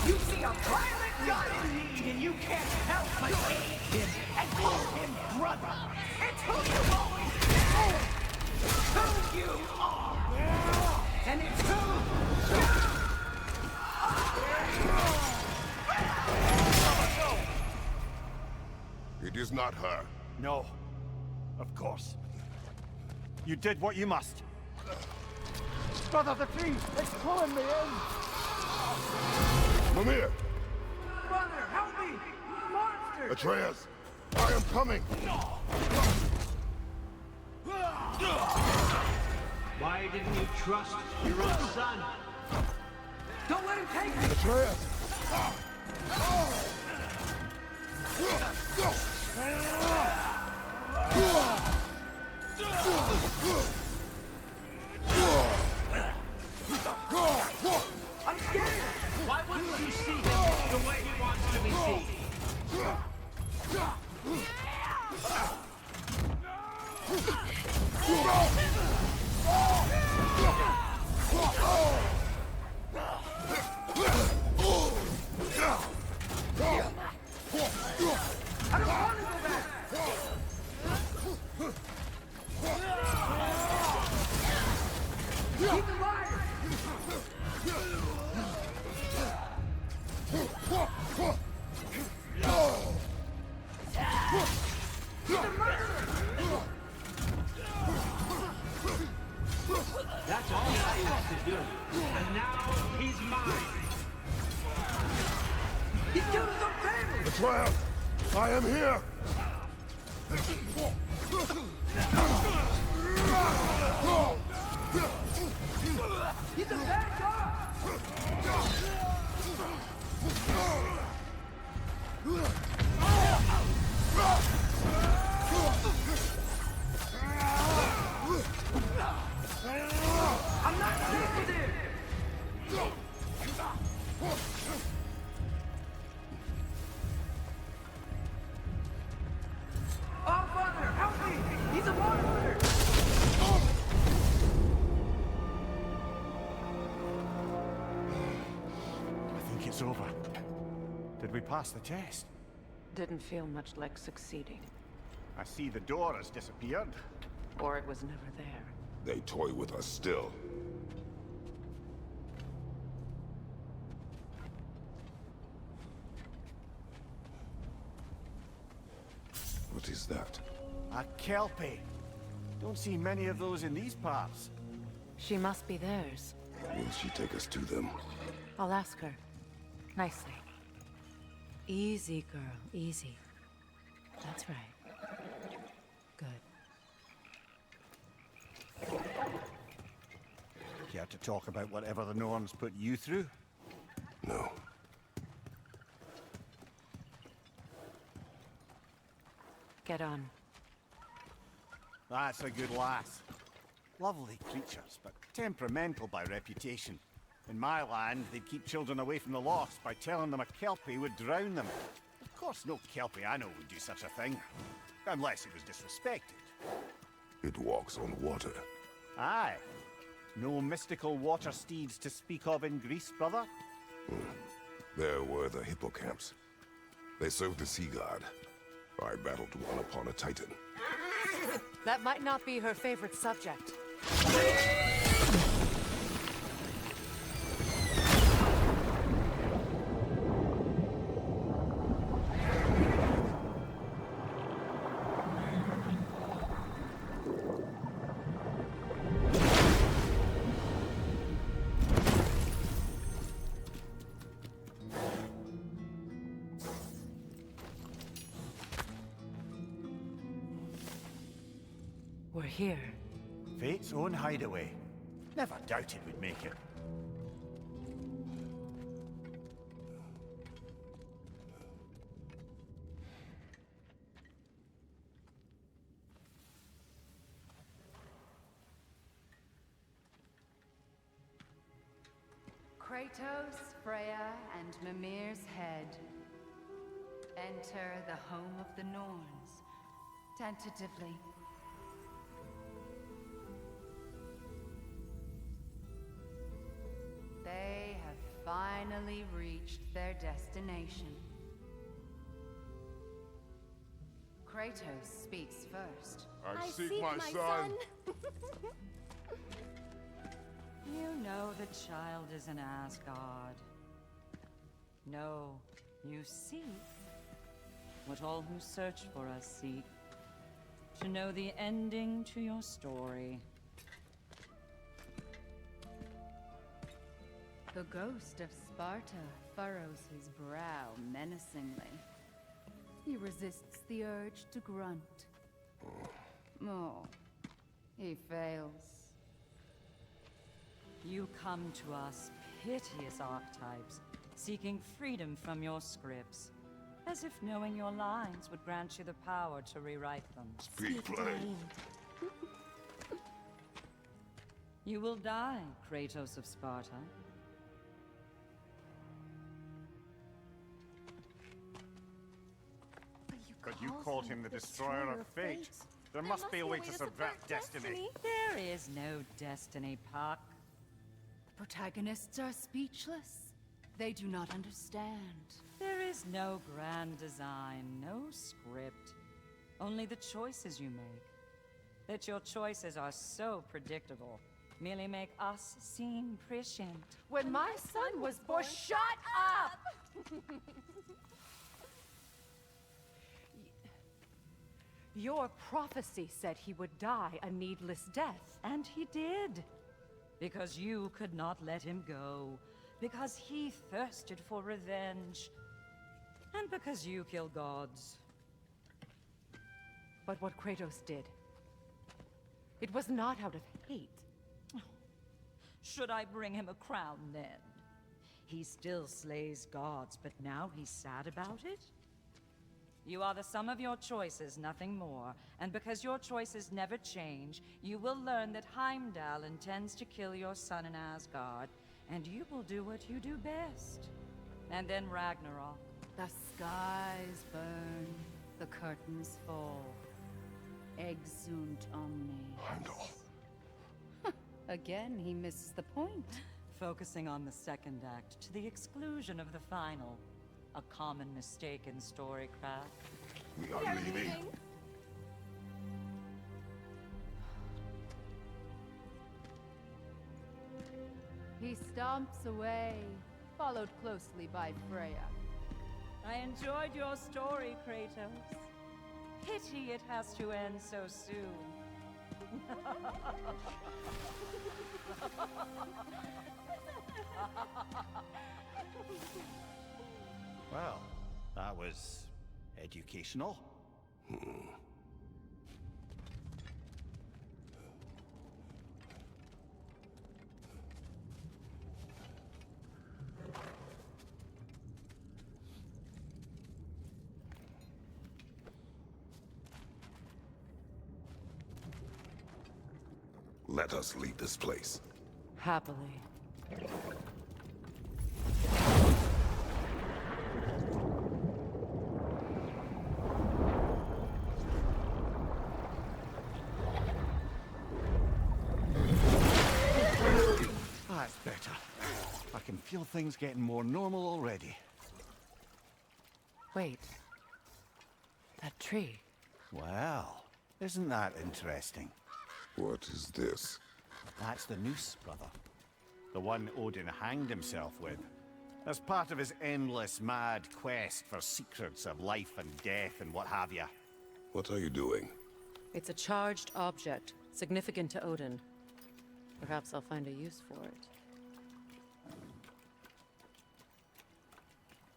you see a violent god in need and you can't help but aid him and call him brother. It's who you always been. Who you are. And it's who you are. It is not her. No. Of course. You did what you must. Brother, the tree! It's pulling me in! Mimir! Brother, help me! Monster! Atreus! I am coming! Why didn't you trust your own son? Don't let him take me! Atreus! I'm scared! Why wouldn't you see him the way he wants to be seen? I don't want to go back! Keep it alive! That's all I used to do. And now he's mine. He's killed his own family! Atreus! I am here! He's a bad guy! I'm not safe with him! Oh, Father, it's over. Did we pass the test? Didn't feel much like succeeding. I see the door has disappeared. Or it was never there. They toy with us still. What is that? A Kelpie. Don't see many of those in these parts. She must be theirs. Will she take us to them? I'll ask her. Nicely. Easy, girl. Easy. That's right. Good. Care to talk about whatever the Norns put you through? No. Get on. That's a good lass. Lovely creatures, but temperamental by reputation. In my land, they'd keep children away from the lost by telling them a Kelpie would drown them. Of course, no Kelpie I know would do such a thing. Unless it was disrespected. It walks on water. Aye. No mystical water steeds to speak of in Greece, brother? There were the hippocamps. They served the sea god. I battled one upon a titan. That might not be her favorite subject. We're here. Fate's own hideaway. Never doubted we'd make it. Kratos, Freya, and Mimir's head. Enter the home of the Norns, tentatively. They have finally reached their destination. Kratos speaks first. I seek my son. You know the child is in Asgard. No, you seek what all who search for us seek. To know the ending to your story. The ghost of Sparta furrows his brow menacingly. He resists the urge to grunt. Oh, he fails. You come to us, piteous archetypes, seeking freedom from your scripts, as if knowing your lines would grant you the power to rewrite them. Speak plain. You will die, Kratos of Sparta. But you called him the destroyer of fate. There must be a way to subvert destiny. There is no destiny, Puck. The protagonists are speechless. They do not understand. There is no grand design, no script. Only the choices you make. That your choices are so predictable merely make us seem prescient. When my son was born... Shut up! Your prophecy said he would die a needless death. And he did. Because you could not let him go. Because he thirsted for revenge. And because you kill gods. But what Kratos did, it was not out of hate. Should I bring him a crown then? He still slays gods, but now he's sad about it? You are the sum of your choices, nothing more. And because your choices never change, you will learn that Heimdall intends to kill your son in Asgard, and you will do what you do best. And then Ragnarok. The skies burn, the curtains fall. Exunt omnes. Heimdall. Again, he misses the point. Focusing on the second act to the exclusion of the final. A common mistake in storycraft. We are leaving. He stomps away, followed closely by Freya. I enjoyed your story, Kratos. Pity it has to end so soon. Well, that was educational. Let us leave this place. Happily. That's better. I can feel things getting more normal already. Wait. That tree. Well, isn't that interesting? What is this? That's the noose, brother. The one Odin hanged himself with. As part of his endless, mad quest for secrets of life and death and what have you. What are you doing? It's a charged object, significant to Odin. Perhaps I'll find a use for it.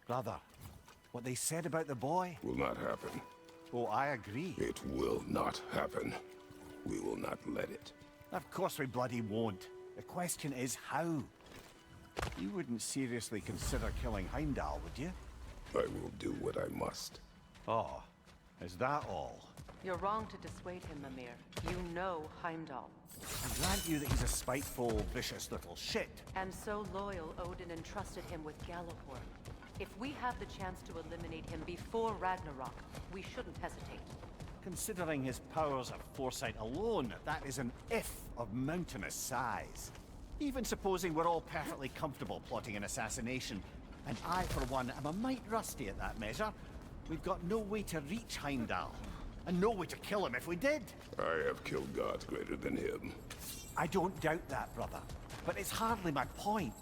Brother, what they said about the boy? Will not happen. Oh, I agree. It will not happen. We will not let it. Of course we bloody won't. The question is how. You wouldn't seriously consider killing Heimdall, would you? I will do what I must. Oh, is that all? You're wrong to dissuade him, Mimir. You know Heimdall. I grant you that he's a spiteful, vicious little shit. And so loyal, Odin entrusted him with Gjallarhorn. If we have the chance to eliminate him before Ragnarok, we shouldn't hesitate. Considering his powers of foresight alone, that is an if of mountainous size. Even supposing we're all perfectly comfortable plotting an assassination, and I, for one, am a mite rusty at that measure, we've got no way to reach Heimdall, and no way to kill him if we did. I have killed gods greater than him. I don't doubt that, brother, but it's hardly my point.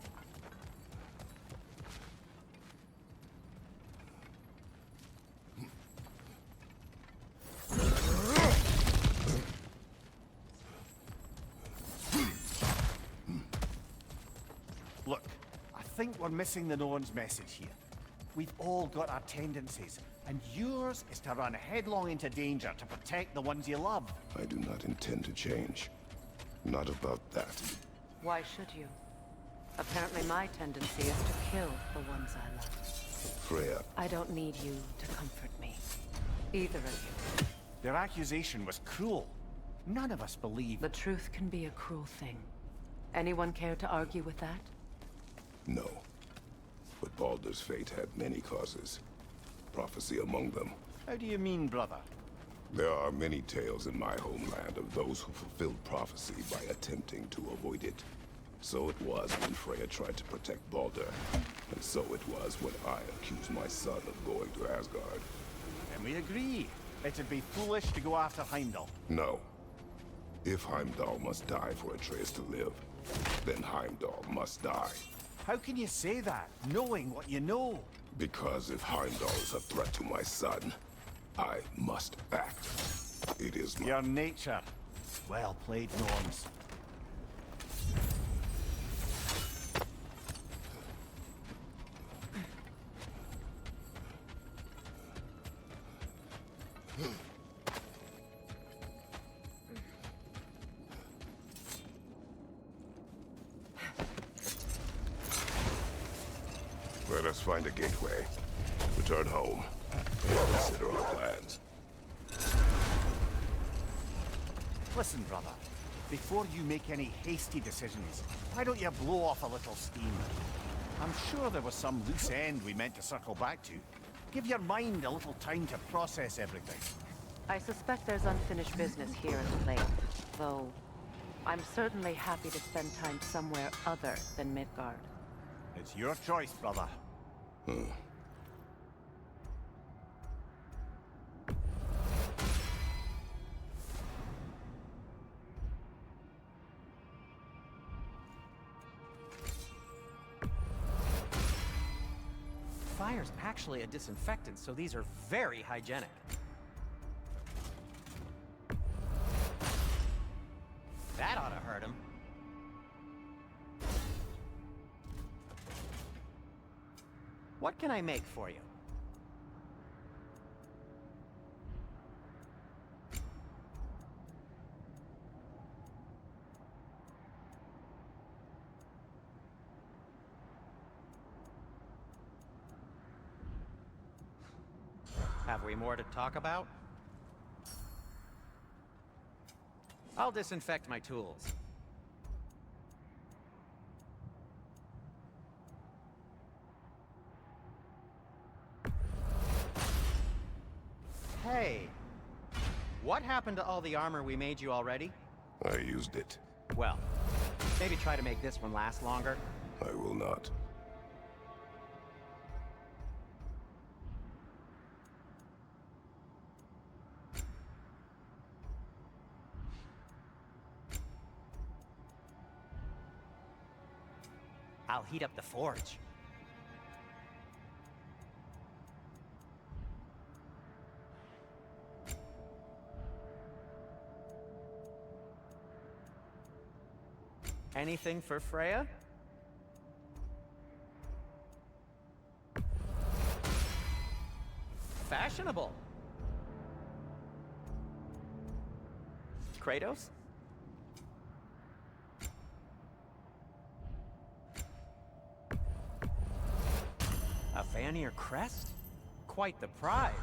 Look, I think we're missing the Norn's message here. We've all got our tendencies, and yours is to run headlong into danger to protect the ones you love. I do not intend to change. Not about that. Why should you? Apparently my tendency is to kill the ones I love. Freya. I don't need you to comfort me. Either of you. Their accusation was cruel. None of us believe. The truth can be a cruel thing. Anyone care to argue with that? No. But Baldur's fate had many causes. Prophecy among them. How do you mean, brother? There are many tales in my homeland of those who fulfilled prophecy by attempting to avoid it. So it was when Freya tried to protect Baldur. And so it was when I accused my son of going to Asgard. And we agree. It'd be foolish to go after Heimdall. No. If Heimdall must die for Atreus to live, then Heimdall must die. How can you say that, knowing what you know? Because if Heimdall is a threat to my son, I must act. It is your nature. Well played, Norns. Let us find a gateway. Return home. Consider our plans. Listen, brother. Before you make any hasty decisions, why don't you blow off a little steam? I'm sure there was some loose end we meant to circle back to. Give your mind a little time to process everything. I suspect there's unfinished business here at the lake, though I'm certainly happy to spend time somewhere other than Midgard. It's your choice, brother. Fire's actually a disinfectant, so these are very hygienic. That ought to hurt him. What can I make for you? Have we more to talk about? I'll disinfect my tools. Hey, what happened to all the armor we made you already? I used it. Well, maybe try to make this one last longer. I will not. I'll heat up the forge. Anything for Freya? Fashionable. Kratos? A Vanir crest? Quite the prize.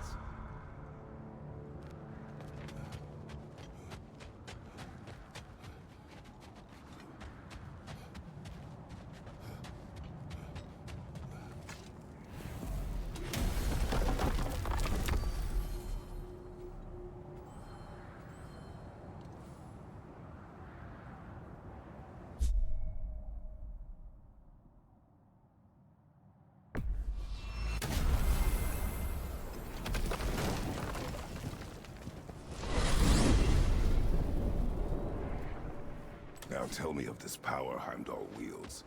Now tell me of this power Heimdall wields.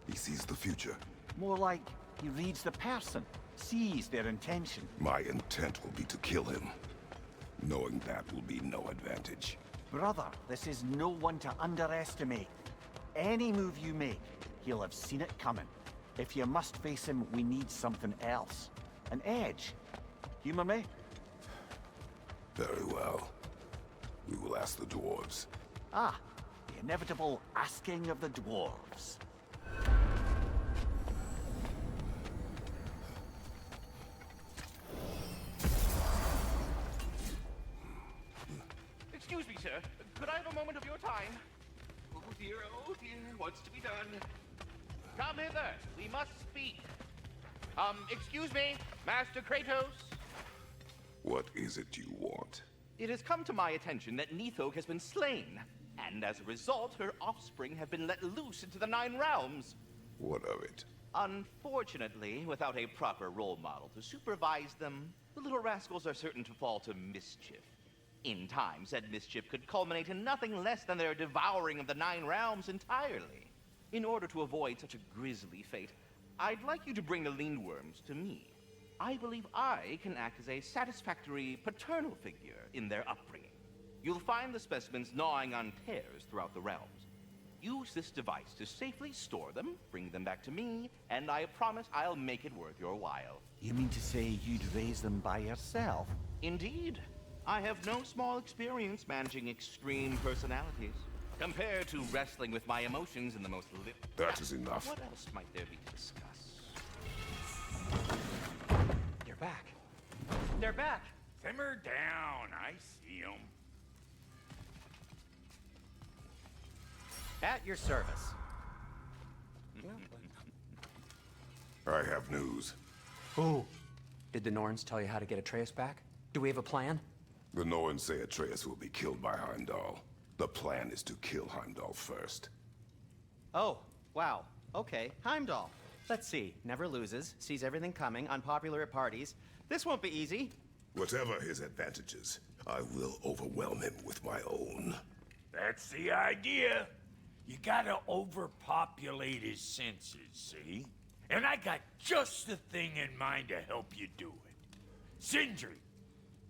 He sees the future. More like he reads the person, sees their intention. My intent will be to kill him. Knowing that will be no advantage. Brother, this is no one to underestimate. Any move you make, he'll have seen it coming. If you must face him, we need something else. An edge. Humor me? Very well. We will ask the dwarves. Ah, the inevitable asking of the dwarves. Excuse me, sir. Could I have a moment of your time? Oh dear, what's to be done? Come hither. We must speak. Excuse me, Master Kratos. What is it you want? It has come to my attention that Nithog has been slain, and as a result, her offspring have been let loose into the Nine Realms. What of it? Unfortunately, without a proper role model to supervise them, the little rascals are certain to fall to mischief. In time, said mischief could culminate in nothing less than their devouring of the Nine Realms entirely. In order to avoid such a grisly fate, I'd like you to bring the Lindworms to me. I believe I can act as a satisfactory paternal figure in their upbringing. You'll find the specimens gnawing on tears throughout the realms. Use this device to safely store them, bring them back to me, and I promise I'll make it worth your while. You mean to say you'd raise them by yourself? Indeed. I have no small experience managing extreme personalities. Compared to wrestling with my emotions in the most That is enough. What else might there be to discuss? They're back. They're back. Simmer down. I see them. At your service. I have news. Oh. Did the Norns tell you how to get Atreus back? Do we have a plan? The Norns say Atreus will be killed by Heimdall. The plan is to kill Heimdall first. Oh, wow. Okay, Heimdall. Let's see. Never loses, sees everything coming, unpopular at parties. This won't be easy. Whatever his advantages, I will overwhelm him with my own. That's the idea. You gotta overpopulate his senses, see? And I got just the thing in mind to help you do it. Sindri,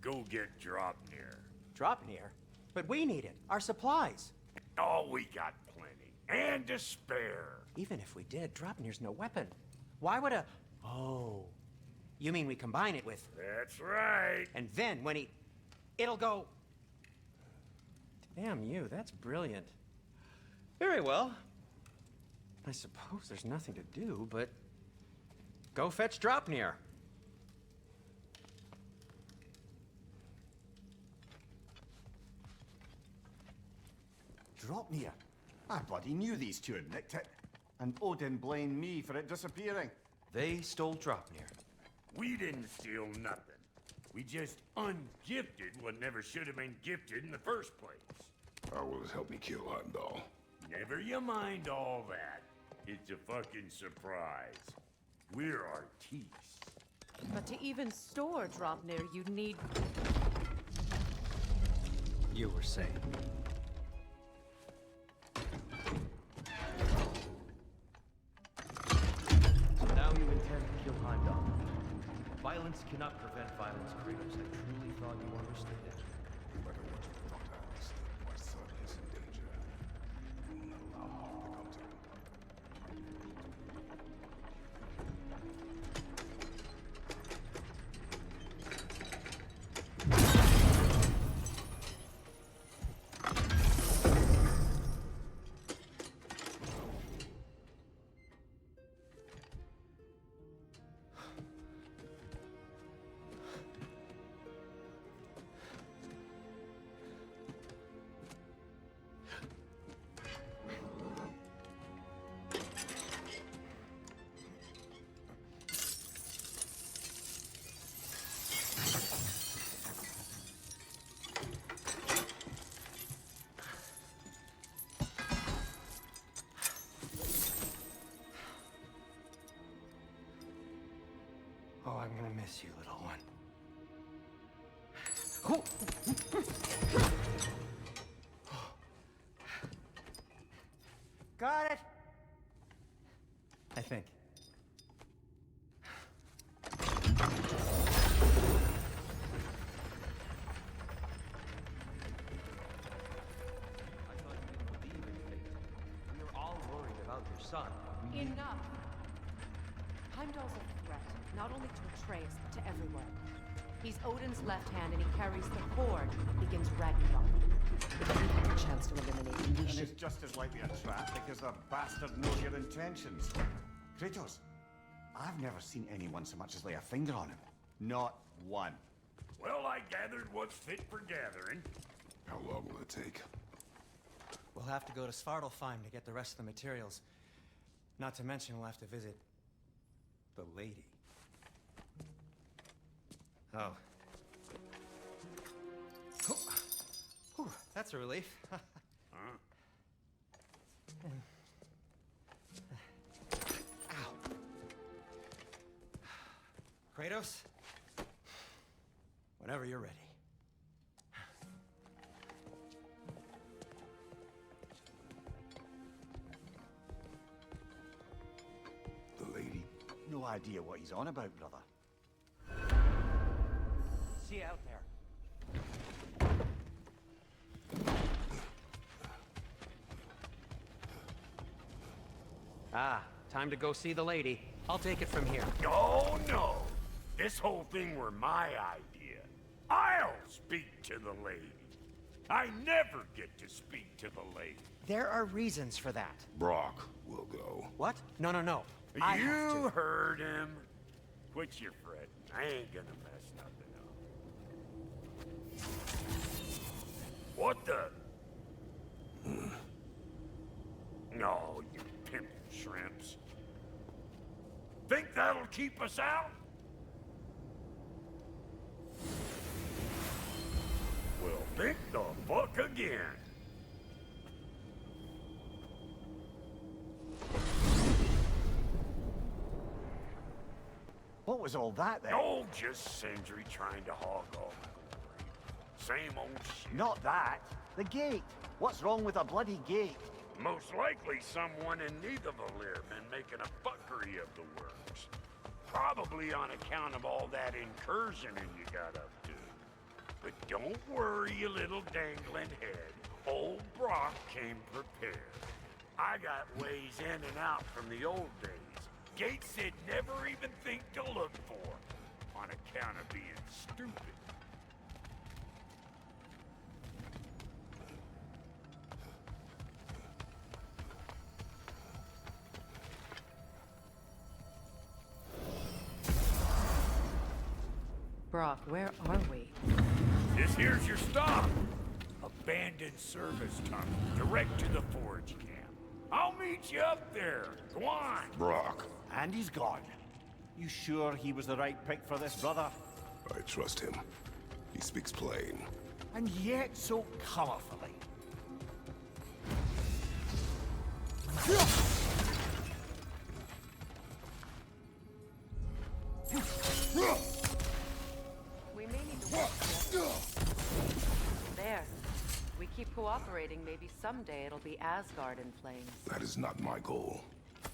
go get Draupnir. Draupnir? But we need it. Our supplies. Oh, we got plenty. And to spare. Even if we did, Draupnir's no weapon. Why would a... Oh. You mean we combine it with... That's right. And then when he... It'll go... Damn you, that's brilliant. Very well. I suppose there's nothing to do, but... Go fetch Draupnir. Draupnir? I bloody knew these two had nicked it. And Odin blamed me for it disappearing. They stole Draupnir. We didn't steal nothing. We just ungifted what never should have been gifted in the first place. How will it help me kill Heimdall? Never you mind all that. It's a fucking surprise. We're artistes. But to even store Draupnir, you'd need... You were saying. So now you intend to kill Heimdall. Violence cannot prevent violence, Kratos. I truly thought you understood it. No matter what you thought I understood, my son is in danger. I will not allow harm to come to him. Oh, I'm gonna miss you, little one. Got it! I think. We were all worried about your son. Enough! Heimdall's a threat, not only to Atreus, but to everyone. He's Odin's left hand, and he carries the horde that begins Ragnarok. If we had a chance to eliminate him, we And should... it's just as likely a trap because the bastard knows your intentions. Kratos, I've never seen anyone so much as lay a finger on him. Not one. Well, I gathered what's fit for gathering. How long will it take? We'll have to go to Svartalfheim to get the rest of the materials. Not to mention we'll have to visit the lady. Oh. Whew, that's a relief. Ow. Kratos? Whenever you're ready. The lady? No idea what he's on about, brother. See you out there. Ah, time to go see the lady. I'll take it from here. Oh, no. This whole thing were my idea. I'll speak to the lady. I never get to speak to the lady. There are reasons for that. Brock will go. What? No, no, no. I have You to. heard him. Quit your fretting. I ain't gonna mess nothing up. What the? No, you pimp shrimps. Think that'll keep us out? Well, think the fuck again. was all that then? Oh, just Sindri trying to hog all the glory. Same old shit. Not that. The gate. What's wrong with a bloody gate? Most likely someone in Nidavellir been making a fuckery of the works. Probably on account of all that incursioning you got up to. But don't worry, you little dangling head. Old Brock came prepared. I got ways in and out from the old days. Gates they'd never even think to look for. On account of being stupid. Brock, where are we? This here's your stop. Abandoned service tunnel, direct to the forge camp. I'll meet you up there. Go on. Brock. And he's gone. You sure he was the right pick for this, brother? I trust him. He speaks plain. And yet so colorfully. We may need to work together. There. We keep cooperating, maybe someday it'll be Asgard in flames. That is not my goal.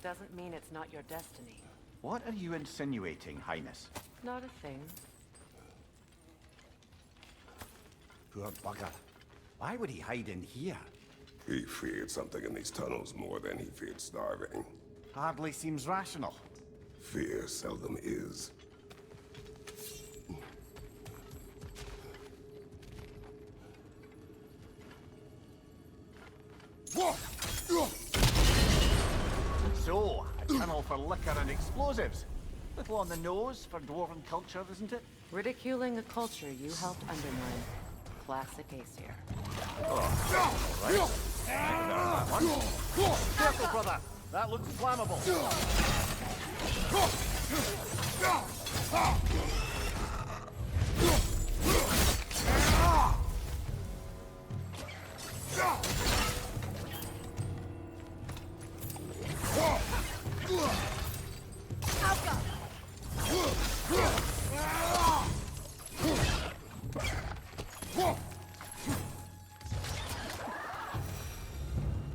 Doesn't mean it's not your destiny. What are you insinuating, Highness? Not a thing. Poor bugger. Why would he hide in here? He feared something in these tunnels more than he feared starving. Hardly seems rational. Fear seldom is. So, a tunnel for liquor and explosives. Little on the nose for dwarven culture, isn't it? Ridiculing a culture you helped undermine. Classic Aesir. Careful, brother. That looks flammable.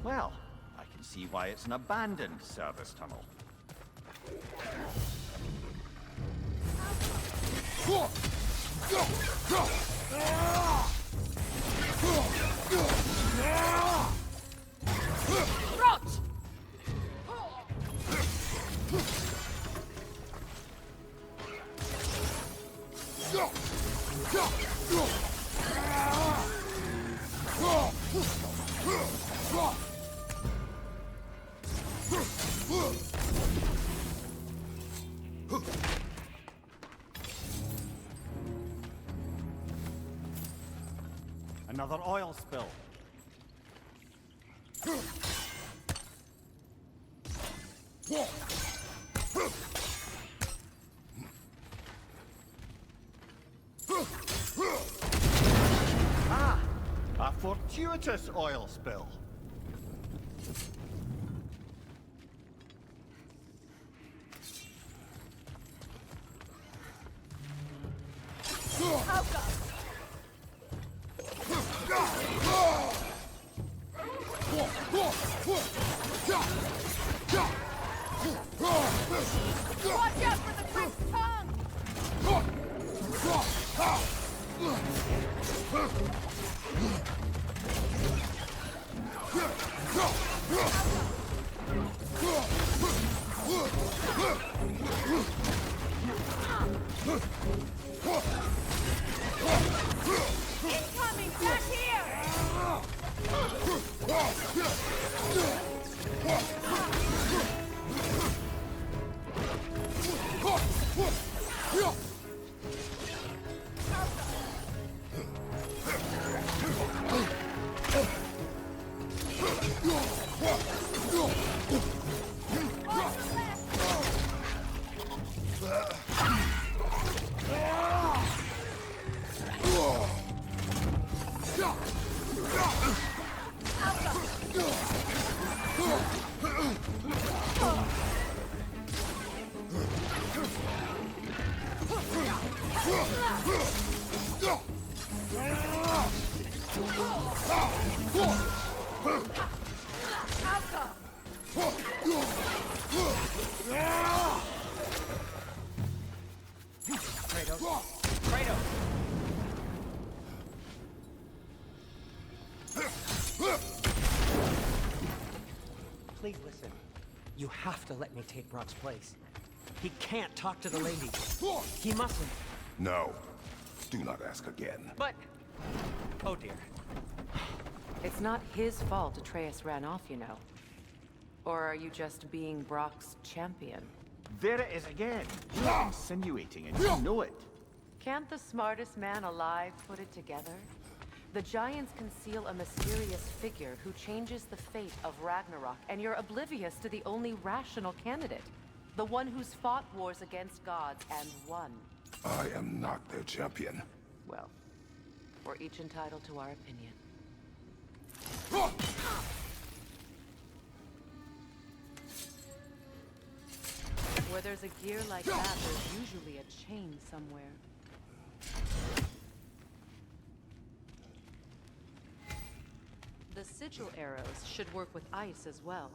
Well, I can see why it's an abandoned service tunnel. Rot! Another oil spill. Ah! A fortuitous oil spill. Watch out for the Prince's tongue! Incoming! Back here! Please listen. You have to let me take Brock's place. He can't talk to the lady. He mustn't. No. Do not ask again. But... Oh dear. It's not his fault Atreus ran off, you know. Or are you just being Brock's champion? There it is again. You're insinuating and you know it. Can't the smartest man alive put it together? The Giants conceal a mysterious figure who changes the fate of Ragnarok, and you're oblivious to the only rational candidate. The one who's fought wars against gods and won. I am not their champion. Well, we're each entitled to our opinion. Where there's a gear like that, there's usually a chain somewhere. The sigil arrows should work with ice as well.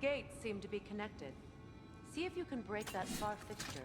Gates seem to be connected. See if you can break that far fixture.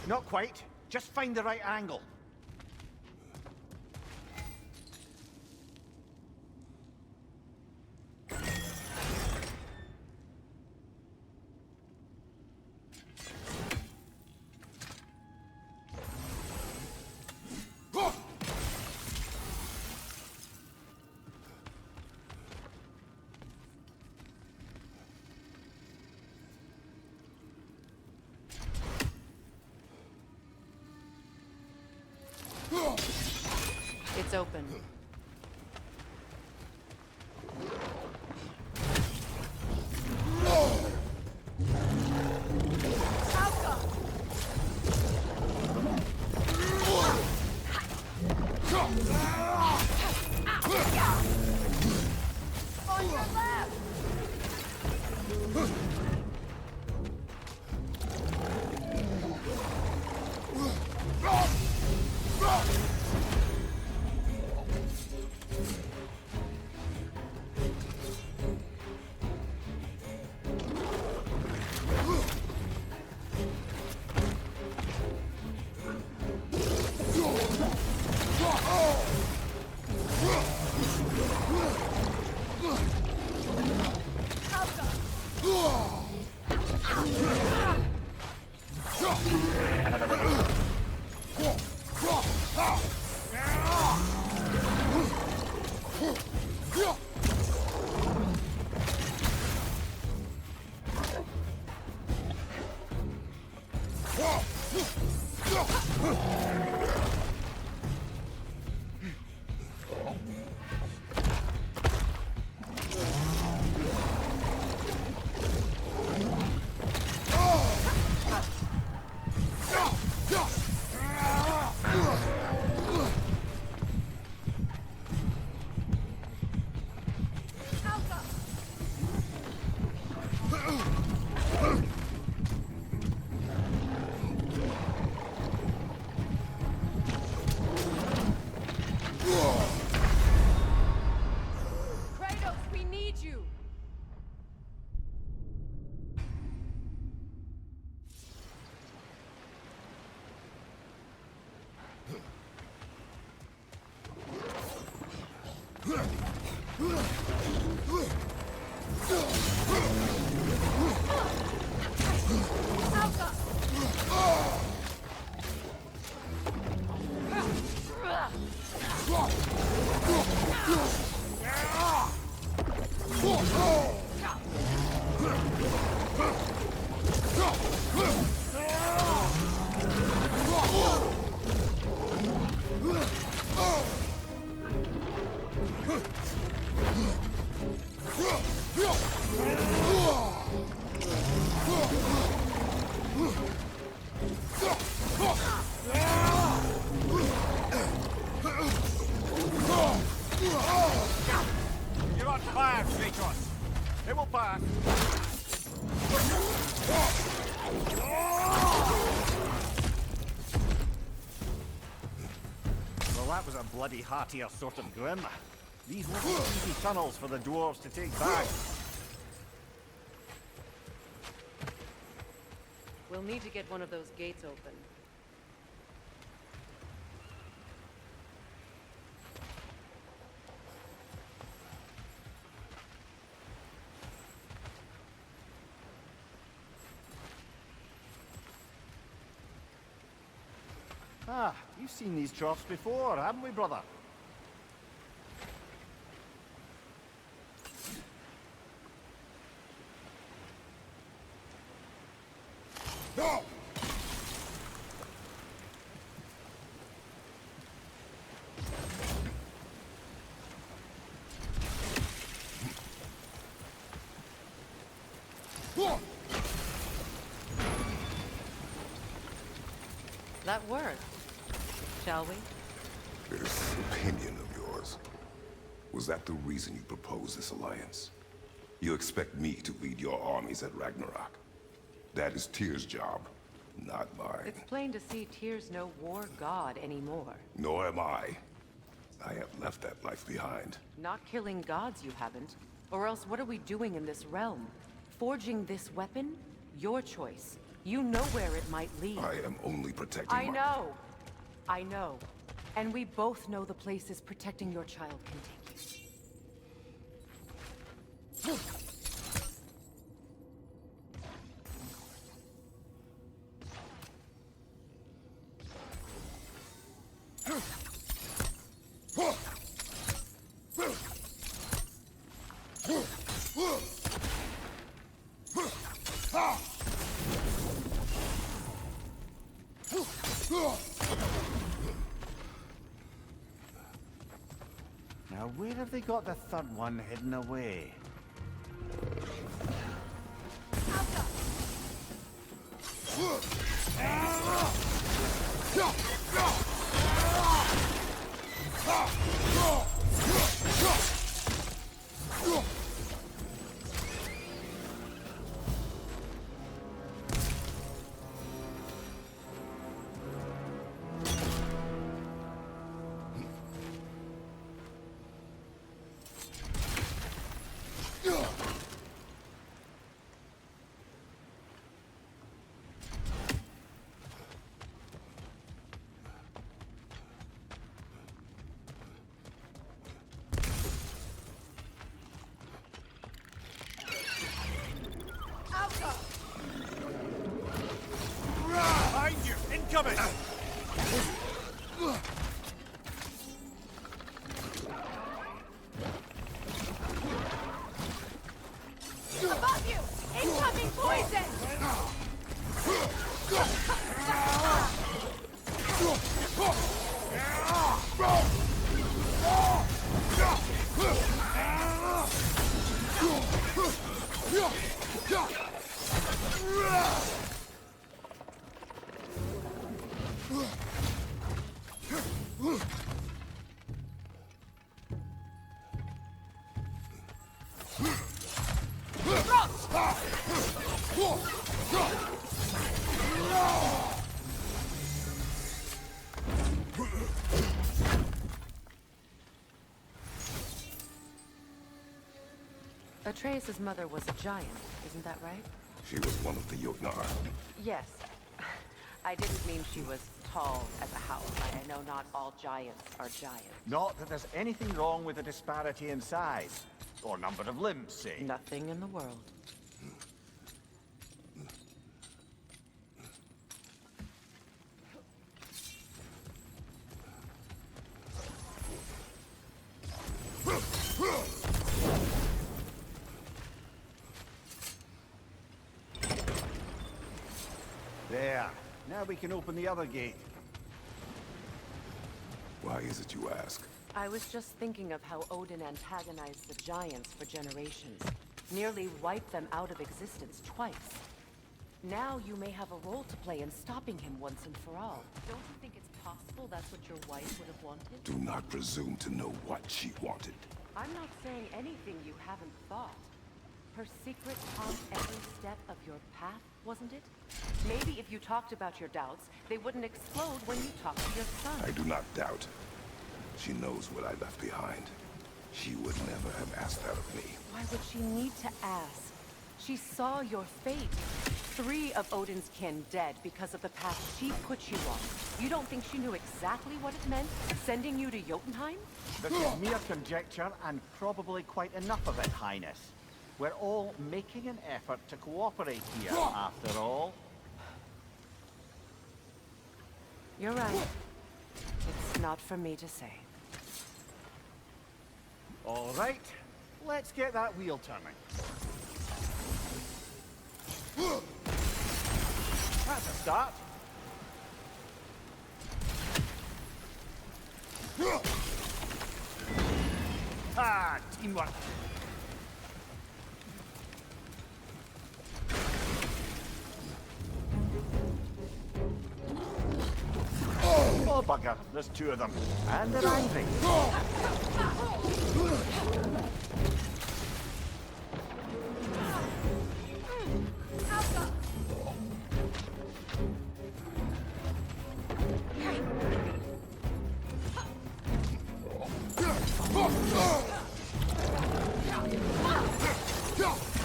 Not quite. Just find the right angle. It's open. You're on fire, Kratos. It will pass. Well, that was a bloody heartier sort of grim. These were easy tunnels for the dwarves to take back. We'll need to get one of those gates open. Ah, you've seen these troughs before, haven't we, brother? That worked. Shall we? This opinion of yours, was that the reason you proposed this alliance? You expect me to lead your armies at Ragnarok? That is Tyr's job, not mine. It's plain to see Tyr's no war god anymore. Nor am I. I have left that life behind. Not killing gods, you haven't. Or else what are we doing in this realm? Forging this weapon? Your choice. You know where it might lead. I am only protecting I know. I know. And we both know the places protecting your child can take you. Now, where have they got the third one hidden away? Behind you! Incoming! Atreus' mother was a giant, isn't that right? She was one of the Jotnar. Yes. I didn't mean she was tall as a house. I know not all giants are giants. Not that there's anything wrong with a disparity in size. Or number of limbs, say. Nothing in the world. There. Now we can open the other gate. Why is it you ask? I was just thinking of how Odin antagonized the giants for generations. Nearly wiped them out of existence twice. Now you may have a role to play in stopping him once and for all. Don't you think it's possible that's what your wife would have wanted? Do not presume to know what she wanted. I'm not saying anything you haven't thought. Her secret haunts every step of your path, wasn't it? Maybe if you talked about your doubts, they wouldn't explode when you talked to your son. I do not doubt. She knows what I left behind. She would never have asked that of me. Why would she need to ask? She saw your fate. 3 of Odin's kin dead because of the path she put you on. You don't think she knew exactly what it meant, sending you to Jotunheim? This is mere conjecture, and probably quite enough of it, Highness. We're all making an effort to cooperate here, after all. You're right. It's not for me to say. All right, let's get that wheel turning. That's a start. Ah, teamwork. Oh, bugger. There's 2 of them. And they're angry.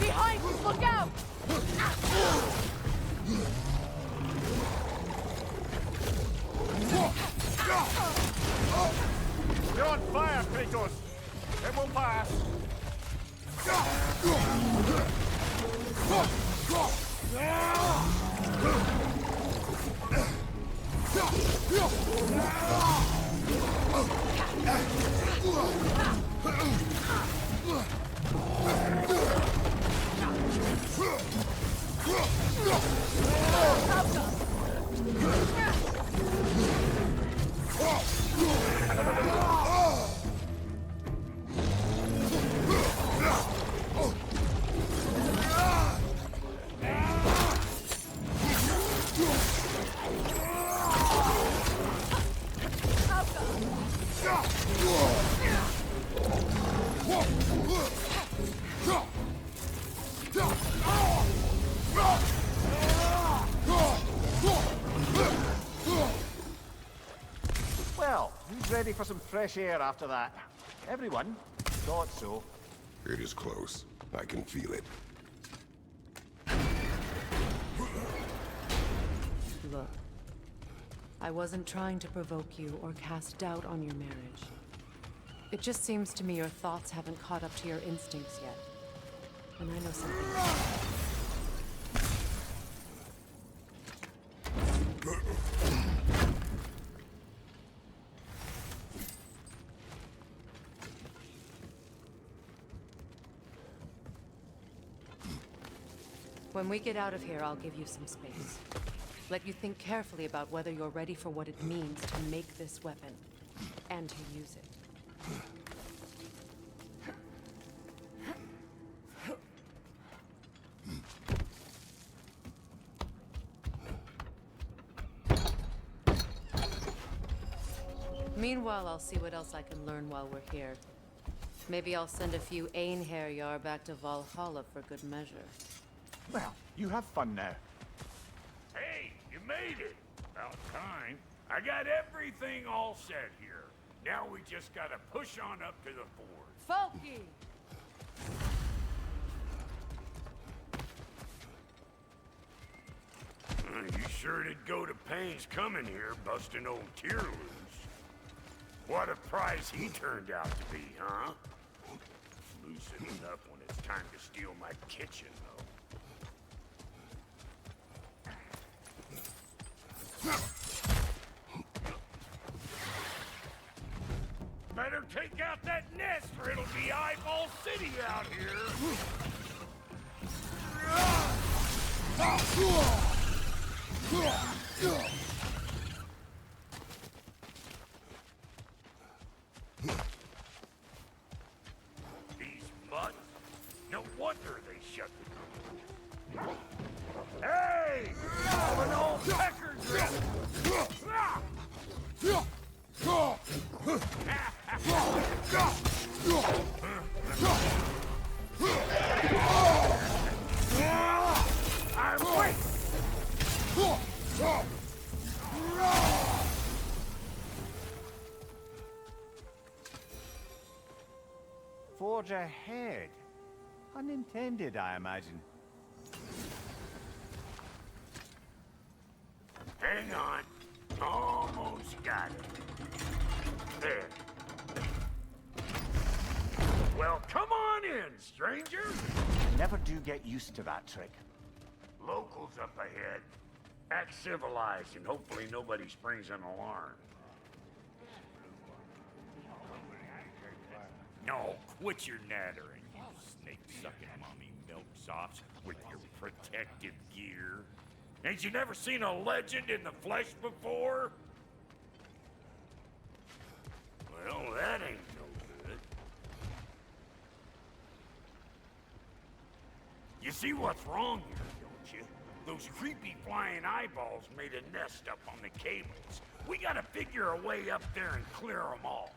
Behind! Look out! You're on fire, Kratos! It will pass! Well, who's ready for some fresh air after that? Everyone? Thought so. It is close. I can feel it. Look, I wasn't trying to provoke you or cast doubt on your marriage. It just seems to me your thoughts haven't caught up to your instincts yet. And I know something. When we get out of here, I'll give you some space. Let you think carefully about whether you're ready for what it means to make this weapon, and to use it. Meanwhile, I'll see what else I can learn while we're here. Maybe I'll send a few Einherjar back to Valhalla for good measure. Well, you have fun now. Hey, you made it. About time. I got everything all set here. Now we just gotta push on up to the ford. Folky! You sure did go to pains coming here, busting old Tyr loose. What a prize he turned out to be, huh? Lucid enough when it's time to steal my kitchen, though. Better take out that nest or it'll be Eyeball City out here. These mutts, no wonder they shut the door. Hey! An old pecker drill! I'm waiting! Forge ahead. Unintended, I imagine. Hang on. Almost got it. There. Well, come on in, stranger. Never do get used to that trick. Locals up ahead. Act civilized and hopefully nobody springs an alarm. No, quit your nattering, you snake-sucking mommy milksops with your protective gear. Ain't you never seen a legend in the flesh before? Well, that ain't no good. You see what's wrong here, don't you? Those creepy flying eyeballs made a nest up on the cables. We gotta figure a way up there and clear them all.